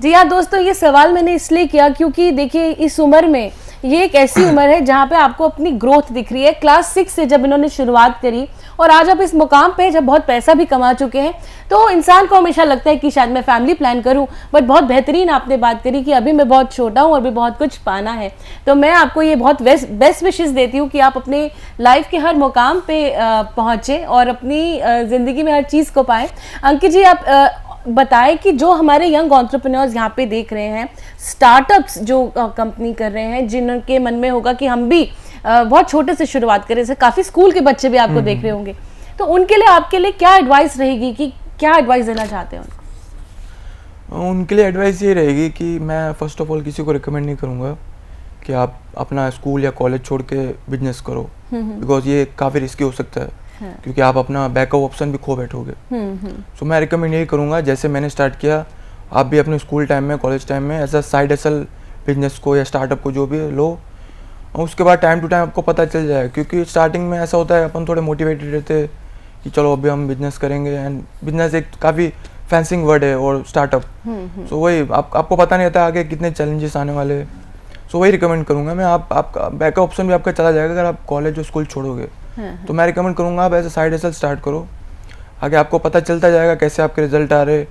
जी हाँ दोस्तों, ये सवाल मैंने इसलिए किया क्योंकि देखिए इस उम्र में ये एक ऐसी उम्र है जहाँ पे आपको अपनी ग्रोथ दिख रही है। क्लास 6 से जब इन्होंने शुरुआत करी और आज आप इस मुकाम पे जब बहुत पैसा भी कमा चुके हैं, तो इंसान को हमेशा लगता है कि शायद मैं फैमिली प्लान करूं। बट बहुत बेहतरीन आपने बात करी कि अभी मैं बहुत छोटा हूं और भी बहुत कुछ पाना है। तो मैं आपको ये बहुत बेस्ट विशेस देती हूँ कि आप अपने लाइफ के हर मुकाम पे पहुँचे और अपनी ज़िंदगी में हर चीज़ को पाएँ। अंकित जी आप बताएं कि जो हमारे यंग एंटरप्रेन्योर्स यहाँ पे देख रहे हैं, स्टार्टअप्स जो कंपनी कर रहे हैं, जिनके मन में होगा कि हम भी बहुत छोटे से शुरुआत करें, जैसे काफ़ी स्कूल के बच्चे भी आपको देख रहे होंगे, तो उनके लिए आपके लिए क्या एडवाइस रहेगी, कि क्या एडवाइस देना चाहते हैं उनको?
उनके लिए एडवाइस ये रहेगी कि मैं फर्स्ट ऑफ ऑल किसी को रिकमेंड नहीं करूँगा कि आप अपना स्कूल या कॉलेज छोड़ के बिजनेस करो, बिकॉज ये काफ़ी रिस्की हो सकता है। क्योंकि आप अपना बैकअप ऑप्शन भी खो बैठोगे। सो मैं रिकमेंड यही करूँगा, जैसे मैंने स्टार्ट किया, आप भी अपने स्कूल टाइम में, कॉलेज टाइम में as a side hustle business को या स्टार्टअप को जो भी लो, और उसके बाद टाइम टू टाइम आपको पता चल जाए। क्योंकि स्टार्टिंग में ऐसा होता है अपन थोड़े मोटिवेटेड रहते हैं कि चलो अभी हम बिजनेस करेंगे, एंड बिजनेस एक काफ़ी फैंसिंग वर्ड है और स्टार्टअप, सो वही आपको पता नहीं आता आगे कितने चैलेंजेस आने वाले हैं। सो वही रिकमेंड करूँगा मैं, आपका बैकअप ऑप्शन भी आपका चला जाएगा अगर आप कॉलेज और स्कूल छोड़ोगे। तो मैं रिकमेंड करूँगा आप ऐसे साइड हसल स्टार्ट करो, आगे आपको पता चलता जाएगा कैसे आपके रिजल्ट आ रहे,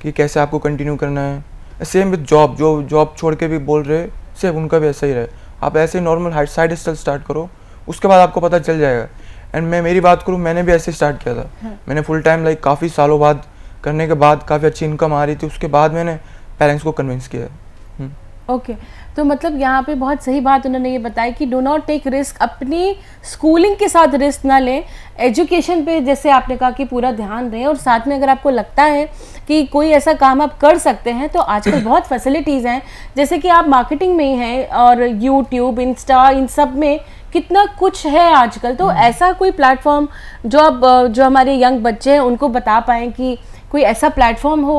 कि कैसे आपको कंटिन्यू करना है। सेम विद जॉब, जो जॉब छोड़ के भी बोल रहे सेम उनका भी ऐसा ही रहे। आप ऐसे ही नॉर्मल साइड हसल स्टार्ट करो, उसके बाद आपको पता चल जाएगा। एंड मैं मेरी बात करूँ, मैंने भी ऐसे स्टार्ट किया था। मैंने फुल टाइम लाइक काफ़ी सालों बाद करने के बाद काफ़ी अच्छी इनकम आ रही थी, उसके बाद मैंने पेरेंट्स को कन्विंस किया।
ओके, तो मतलब यहाँ पे बहुत सही बात उन्होंने ये बताई कि डो नॉट टेक रिस्क, अपनी स्कूलिंग के साथ रिस्क ना लें, एजुकेशन पे जैसे आपने कहा कि पूरा ध्यान दें, और साथ में अगर आपको लगता है कि कोई ऐसा काम आप कर सकते हैं तो आजकल बहुत फैसिलिटीज़ हैं, जैसे कि आप मार्केटिंग में ही हैं और यूट्यूब, इंस्टा, इन सब में कितना कुछ है आजकल। तो ऐसा कोई प्लेटफॉर्म जो हमारे यंग बच्चे हैं उनको बता पाएँ कि कोई ऐसा प्लेटफॉर्म हो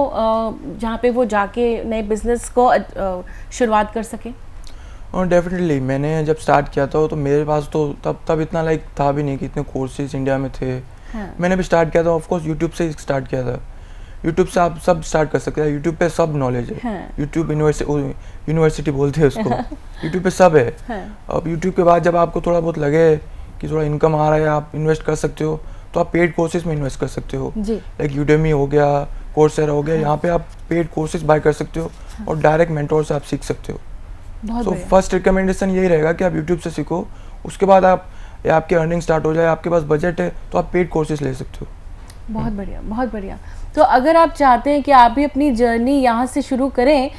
जहाँ पे वो जाके नए बिजनेस को शुरुआत कर सके?
और डेफिनेटली मैंने जब स्टार्ट किया था तो मेरे पास तो तब इतना लाइक था भी नहीं कि इतने कोर्सेज इंडिया में थे। मैंने भी स्टार्ट किया था, ऑफ कोर्स यूट्यूब से स्टार्ट किया था। यूट्यूब से आप सब स्टार्ट कर सकते हैं, यूट्यूब पे सब नॉलेज है। यूट्यूब यूनिवर्सिटी बोलते हैं उसको। यूट्यूब पे सब है। अब यूट्यूब के बाद जब आपको थोड़ा बहुत लगे कि थोड़ा इनकम आ रहा है, आप इन्वेस्ट कर सकते हो, तो आप पेड कोर्सेज में इन्वेस्ट कर सकते हो,
जी।
लाइक यूडेमी हो गया, कोर्सेरा हो गया, यहाँ पे आप पेड कोर्सेज बाय कर सकते हो और डायरेक्ट मेंटोर से आप सीख सकते हो। सो फर्स्ट रिकमेंडेशन यही रहेगा कि आप यूट्यूब से सीखो, उसके बाद आप या आपकी अर्निंग स्टार्ट हो जाए, आपके पास बजट है तो आप पेड कोर्सेज ले सकते हो।
बहुत बढ़िया, बहुत बढ़िया। तो अगर आप चाहते हैं कि आप भी अपनी जर्नी यहाँ से शुरू करें,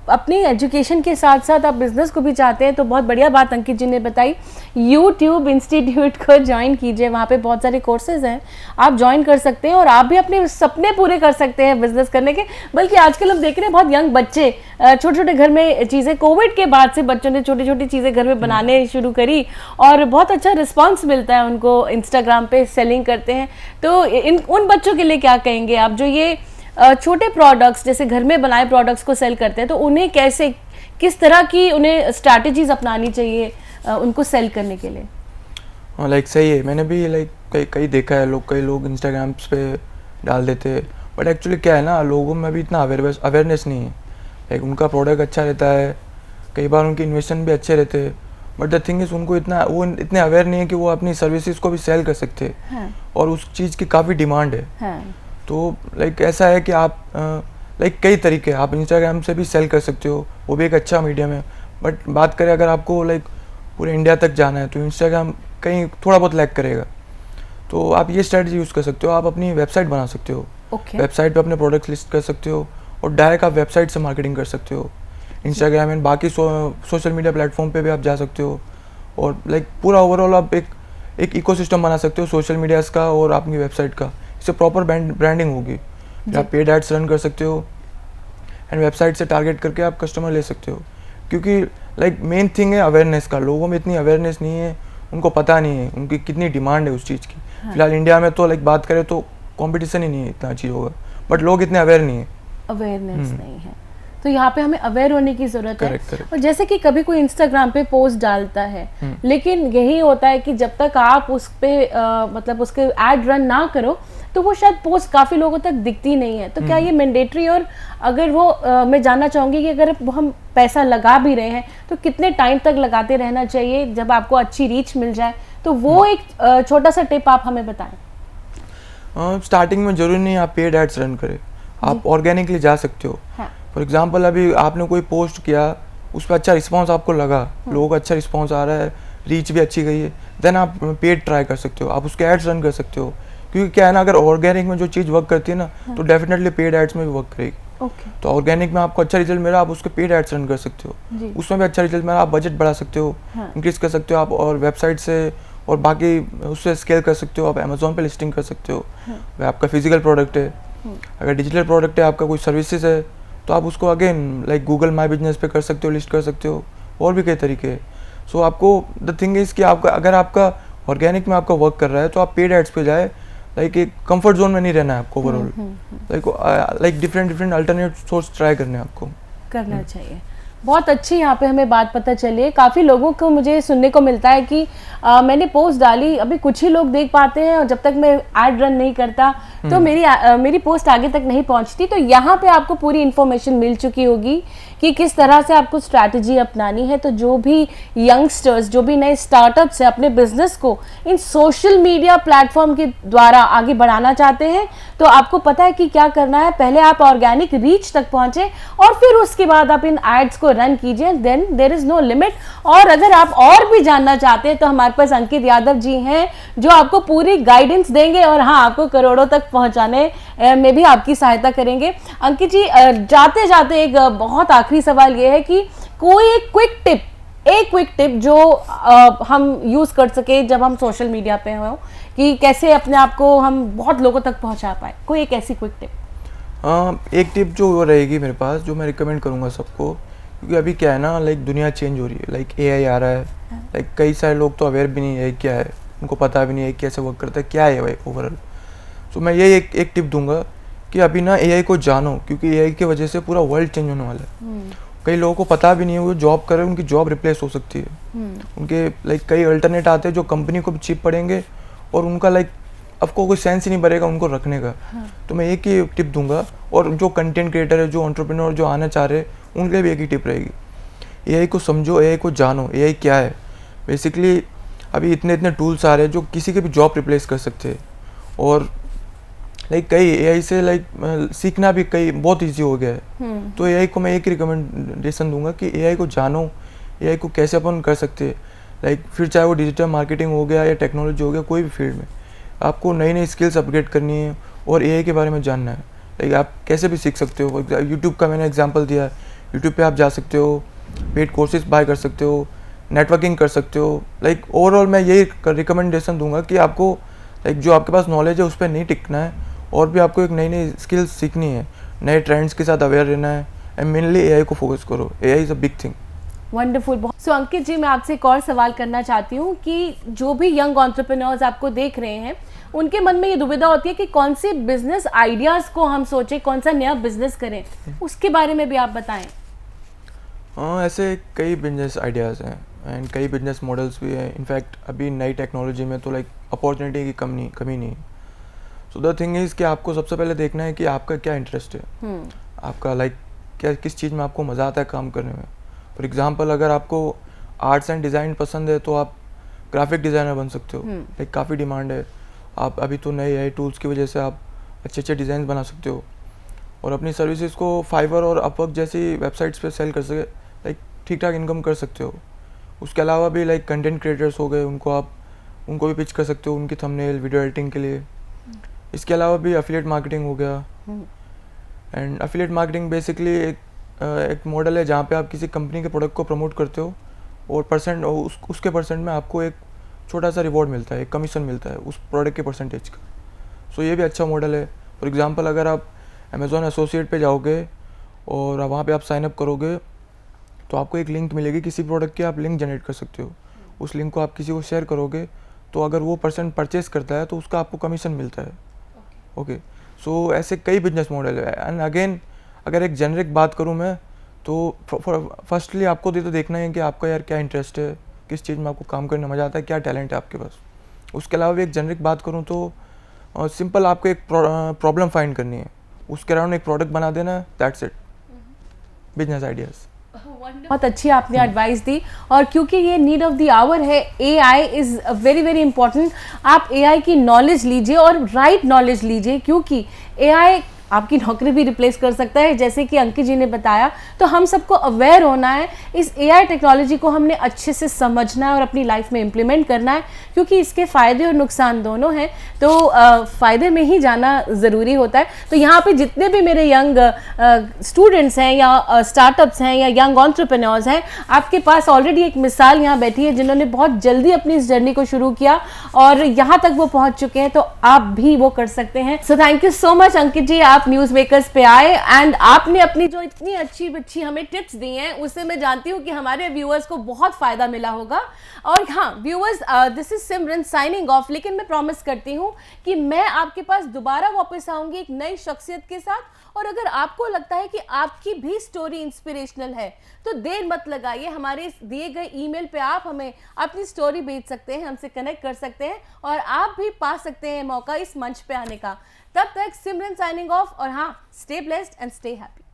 अपनी एजुकेशन के साथ साथ आप बिजनेस को भी चाहते हैं, तो बहुत बढ़िया बात अंकित जी ने बताई। यूट्यूब इंस्टीट्यूट को ज्वाइन कीजिए, वहाँ पे बहुत सारे कोर्सेज हैं, आप ज्वाइन कर सकते हैं और आप भी अपने सपने पूरे कर सकते हैं बिजनेस करने के। बल्कि आजकल हम देख रहे हैं बहुत यंग बच्चे छोटे छोटे घर में चीज़ें, कोविड के बाद से बच्चों ने छोटी छोटी चीज़ें घर में बनाने शुरू करी और बहुत अच्छा रिस्पॉन्स मिलता है उनको, इंस्टाग्राम पे सेलिंग करते हैं। तो उन बच्चों के लिए क्या कहेंगे आप जो ये छोटे प्रोडक्ट्स जैसे घर में बनाए प्रोडक्ट्स को सेल करते हैं, तो उन्हें कैसे, किस तरह की उन्हें स्ट्रैटेजीज अपनानी चाहिए उनको सेल करने के लिए?
लाइक सही है, मैंने भी लाइक कई देखा है, कई लोग इंस्टाग्राम पे डाल देते हैं, बट एक्चुअली क्या है ना, लोगों में भी इतना अवेयरनेस नहीं है। लाइक उनका प्रोडक्ट अच्छा रहता है, कई बार उनके इन्वेस्टमेंट भी अच्छे रहते हैं, बट द थिंग इज उनको इतने अवेयर नहीं है कि वो अपनी सर्विसेज को भी सेल कर सकते हैं।
हाँ।
और उस चीज़ की काफ़ी डिमांड है।
हाँ।
तो लाइक ऐसा है कि आप लाइक कई तरीके, आप इंस्टाग्राम से भी सेल कर सकते हो, वो भी एक अच्छा मीडियम है। बट बात करें अगर आपको लाइक पूरे इंडिया तक जाना है तो इंस्टाग्राम कहीं थोड़ा बहुत लैग करेगा, तो आप ये स्ट्रेटजी यूज़ कर सकते हो, आप अपनी वेबसाइट बना सकते हो। वेबसाइट पे अपने प्रोडक्ट्स लिस्ट कर सकते हो और डायरेक्ट आप वेबसाइट से मार्केटिंग कर सकते हो। इंस्टाग्राम एंड बाकी सोशल मीडिया प्लेटफॉर्म पे भी आप जा सकते हो और लाइक पूरा ओवरऑल आप एक इकोसिस्टम बना सकते हो सोशल मीडियाज़ का और आपकी वेबसाइट का। इससे प्रॉपर ब्रांडिंग होगी। आप पेड एड्स रन कर सकते हो एंड वेबसाइट से टारगेट करके आप कस्टमर ले सकते हो, क्योंकि लाइक मेन थिंग है अवेयरनेस का। लोगों में इतनी अवेयरनेस नहीं है, उनको पता नहीं है उनकी कितनी डिमांड है उस चीज़ की। फिलहाल इंडिया में तो लाइक बात करें तो कंपटीशन ही नहीं है इतना चीज़ होगा, बट लोग इतने अवेयर नहीं है।
अवेयरनेस नहीं है, तो यहाँ पे हमें अवेयर होने की जरूरत है।
correct.
और जैसे कि कभी कोई इंस्टाग्राम पे पोस्ट डालता है, लेकिन यही होता है कि जब तक आप उस पे मतलब उसके ऐड रन ना करो तो वो शायद पोस्ट काफी लोगों तक दिखती नहीं है। तो क्या ये मैंडेटरी, और अगर वो मैं जानना चाहूंगी कि अगर हम पैसा लगा भी रहे हैं तो कितने टाइम तक लगाते रहना चाहिए जब आपको अच्छी रीच मिल जाए, तो वो एक छोटा सा टिप आप हमें बताएं।
स्टार्टिंग में जरूरी नहीं आप पेड एड्स रन करें, आप ऑर्गेनिकली जा सकते हो। फॉर एग्जाम्पल अभी आपने कोई पोस्ट किया, उस पर अच्छा रिस्पॉन्स आपको लगा, लोगों का अच्छा रिस्पॉन्स आ रहा है, रीच भी अच्छी गई है, देन आप पेड ट्राई कर सकते हो, आप उसके एड्स रन कर सकते हो। क्योंकि क्या है ना, अगर ऑर्गेनिक में जो चीज़ वर्क करती है ना तो डेफिनेटली पेड एड्स में भी वर्क करेगी। तो ऑर्गेनिक में आपको अच्छा रिजल्ट मिला, आप उसके पेड एड्स रन कर सकते हो, उसमें भी अच्छा रिजल्ट मिला, आप बजट बढ़ा सकते हो, इंक्रीज कर सकते हो आप, और वेबसाइट से और बाकी उससे स्केल कर सकते हो। आप अमेजोन पे लिस्टिंग कर सकते हो, वह आपका फिजिकल प्रोडक्ट है। अगर डिजिटल प्रोडक्ट है, आपका कोई सर्विसेज है, तो आप उसको again like Google my business पे कर सकते हो, लिस्ट कर सकते हो, और भी कई तरीके हैं। सो आपको द थिंग इज़ कि आपका अगर आपका ऑर्गेनिक में आपका वर्क कर रहा है तो आप पेड एड्स पे जाए। लाइक एक कंफर्ट जोन में नहीं रहना है आपको, overall like different alternate source try करने आपको
करना चाहिए। बहुत अच्छी यहाँ पे हमें बात पता चली है। काफ़ी लोगों को मुझे सुनने को मिलता है कि मैंने पोस्ट डाली, अभी कुछ ही लोग देख पाते हैं और जब तक मैं ऐड रन नहीं करता तो मेरी पोस्ट आगे तक नहीं पहुँचती। तो यहाँ पे आपको पूरी इन्फॉर्मेशन मिल चुकी होगी कि किस तरह से आपको स्ट्रैटेजी अपनानी है। तो जो भी यंगस्टर्स, जो भी नए स्टार्टअप्स हैं, अपने बिजनेस को इन सोशल मीडिया प्लेटफॉर्म के द्वारा आगे बढ़ाना चाहते हैं, तो आपको पता है कि क्या करना है। पहले आप ऑर्गेनिक रीच तक पहुंचे और फिर उसके बाद आप इन एड्स को रन कीजिए, then there is no limit. और अगर आप और भी जानना चाहते हैं तो हमारे पास अंकित यादव जी हैं जो आपको पूरी गाइडेंस देंगे और हाँ, आपको करोड़ों तक पहुंचाने में भी आपकी सहायता करेंगे। अंकित जी, जाते जाते एक बहुत आखिरी सवाल ये है कि कोई एक क्विक टिप जो हम यूज कर सके जब हम सोशल मीडिया पे हो, कि कैसे अपने आप को हम बहुत लोगों तक पहुंचा पाए, कोई एक ऐसी क्विक टिप?
एक टिप जो वो रहेगी मेरे पास, जो मैं रिकमेंड करूंगा सबको, क्योंकि अभी क्या है ना, लाइक दुनिया चेंज हो रही है, लाइक एआई आ रहा है, लाइक कई सारे लोग तो अवेयर भी नहीं है क्या है, उनको पता भी नहीं है कैसे वर्क करता है, क्या है भाई ओवरऑल। सो मैं ये एक टिप दूंगा कि अभी ना एआई को जानो, क्योंकि एआई की वजह से पूरा वर्ल्ड चेंज होने वाला है। कई लोगों को पता भी नहीं है, वो जॉब कर रहे हैं, उनकी जॉब रिप्लेस हो सकती है। उनके लाइक कई अल्टरनेट आते हैं जो कंपनी को भी चीप पड़ेंगे और उनका लाइक आपको कोई सेंस ही नहीं बनेगा उनको रखने का। तो मैं एक ही टिप दूंगा, और जो कंटेंट क्रिएटर है, जो एंटरप्रेन्योर जो आना चाह रहे हैं, उनके लिए भी एक ही टिप रहेगी, एआई को समझो, एआई को जानो, एआई क्या है। बेसिकली अभी इतने टूल्स आ रहे हैं जो किसी की भी जॉब रिप्लेस कर सकते हैं। और कई AI से सीखना भी बहुत ईजी हो गया है। तो AI को मैं एक रिकमेंडेशन दूंगा कि AI को जानो, AI को कैसे अपन कर सकते हैं। फिर चाहे वो डिजिटल मार्केटिंग हो गया या टेक्नोलॉजी हो गया, कोई भी फील्ड में आपको नई नई स्किल्स अपग्रेड करनी है और AI के बारे में जानना है। आप कैसे भी सीख सकते हो। यूट्यूब का मैंने एग्जाम्पल दिया है, यूट्यूब पे आप जा सकते हो, पेड कोर्सेज बाय कर सकते हो, नेटवर्किंग कर सकते हो। ओवरऑल मैं यही रिकमेंडेशन दूंगा कि आपको जो आपके पास नॉलेज है उस पर नहीं टिकना है, और भी आपको एक नई नई स्किल्स सीखनी है, नए ट्रेंड्स के साथ अवेयर रहना है, एंड मेनली AI को फोकस करो। AI is a big thing.
Wonderful. So Ankit ji, मैं आपसे एक और सवाल करना चाहती हूँ कि जो भी यंग एंटरप्रेन्योर्स आपको देख रहे हैं, उनके मन में ये दुविधा होती है कि कौन से बिजनेस आइडियाज़ को हम सोचें, कौन सा नया बिजनेस करें, उसके बारे में भी आप बताएं।
हाँ, ऐसे कई बिजनेस आइडियाज़ हैं एंड कई बिजनेस मॉडल्स भी हैं। इनफैक्ट अभी नई टेक्नोलॉजी में तो अपॉर्चुनिटी की कमी नहीं। सो द थिंग इज़ कि आपको सबसे पहले देखना है कि आपका क्या इंटरेस्ट है, आपका क्या किस चीज़ में आपको मज़ा आता है काम करने में। फॉर एग्जांपल, अगर आपको आर्ट्स एंड डिज़ाइन पसंद है तो आप ग्राफिक डिज़ाइनर बन सकते हो। काफ़ी डिमांड है। आप अभी तो नए AI टूल्स की वजह से आप अच्छे अच्छे डिज़ाइन बना सकते हो और अपनी सर्विसेज को फाइवर और अपवर्क जैसी वेबसाइट्स पे सेल कर सके, ठीक ठाक इनकम कर सकते हो। उसके अलावा भी कंटेंट क्रिएटर्स हो गए, उनको भी पिच कर सकते हो उनकी थंबनेल वीडियो एडिटिंग के लिए। इसके अलावा भी एफिलिएट मार्केटिंग हो गया। एंड एफिलिएट मार्केटिंग बेसिकली एक मॉडल है जहाँ पे आप किसी कंपनी के प्रोडक्ट को प्रमोट करते हो और उसके परसेंट में आपको एक छोटा सा रिवॉर्ड मिलता है, एक कमीशन मिलता है उस प्रोडक्ट के परसेंटेज का। सो ये भी अच्छा मॉडल है। फॉर एग्जांपल, अगर आप अमेज़ॉन एसोसिएट पे जाओगे और वहाँ पे आप साइन अप करोगे तो आपको एक लिंक मिलेगी किसी प्रोडक्ट की, आप लिंक जनरेट कर सकते हो। उस लिंक को आप किसी को शेयर करोगे तो अगर वो पर्सन परचेस करता है तो उसका आपको कमीशन मिलता है। ओके, सो ऐसे कई बिजनेस मॉडल है। एंड अगेन, अगर एक जेनरिक बात करूँ मैं तो फर्स्टली आपको तो देखना है कि आपका यार क्या इंटरेस्ट है, किस चीज़ में आपको काम करने में मज़ा आता है, क्या टैलेंट है आपके पास। उसके अलावा भी एक जेनरिक बात करूँ तो सिंपल आपको एक प्रॉब्लम फाइंड करनी है, उसके अराउंड एक प्रोडक्ट बना देना है, दैट्स इट। Business ideas.
बहुत अच्छी आपने एडवाइस दी, और क्योंकि ये नीड ऑफ द आवर है, AI is very very important. आप AI की नॉलेज लीजिए और राइट नॉलेज लीजिए, क्योंकि AI आपकी नौकरी भी रिप्लेस कर सकता है, जैसे कि अंकित जी ने बताया। तो हम सबको अवेयर होना है, इस AI टेक्नोलॉजी को हमने अच्छे से समझना है और अपनी लाइफ में इम्प्लीमेंट करना है, क्योंकि इसके फ़ायदे और नुकसान दोनों हैं। तो फ़ायदे में ही जाना ज़रूरी होता है। तो यहाँ पे जितने भी मेरे यंग स्टूडेंट्स हैं या स्टार्टअप्स हैं या यंग एंटरप्रेन्योर्स हैं, आपके पास ऑलरेडी एक मिसाल यहाँ बैठी है जिन्होंने बहुत जल्दी अपनी इस जर्नी को शुरू किया और यहाँ तक वो पहुँच चुके हैं, तो आप भी वो कर सकते हैं। So thank you so much Ankit ji, आप न्यूज़ मेकर्स पे आए एंड आपने अपनी जो इतनी अच्छी हमें टिप्स दी हैं, उससे मैं जानती हूँ कि हमारे व्यूअर्स को बहुत फायदा मिला होगा। और हाँ viewers, this is Simran signing off, लेकिन मैं प्रॉमिस करती हूँ कि मैं आपके पास दोबारा वापस आऊंगी एक नई शख्सियत के साथ। और अगर आपको लगता है कि आपकी भी स्टोरी इंस्पिरेशनल है तो देर मत लगाइए, हमारे दिए गए ईमेल पे आप हमें अपनी स्टोरी भेज सकते हैं, हमसे कनेक्ट कर सकते हैं और आप भी पा सकते हैं मौका इस मंच पे आने का। तब तक सिमरन साइनिंग ऑफ, और हाँ, stay blessed and stay happy.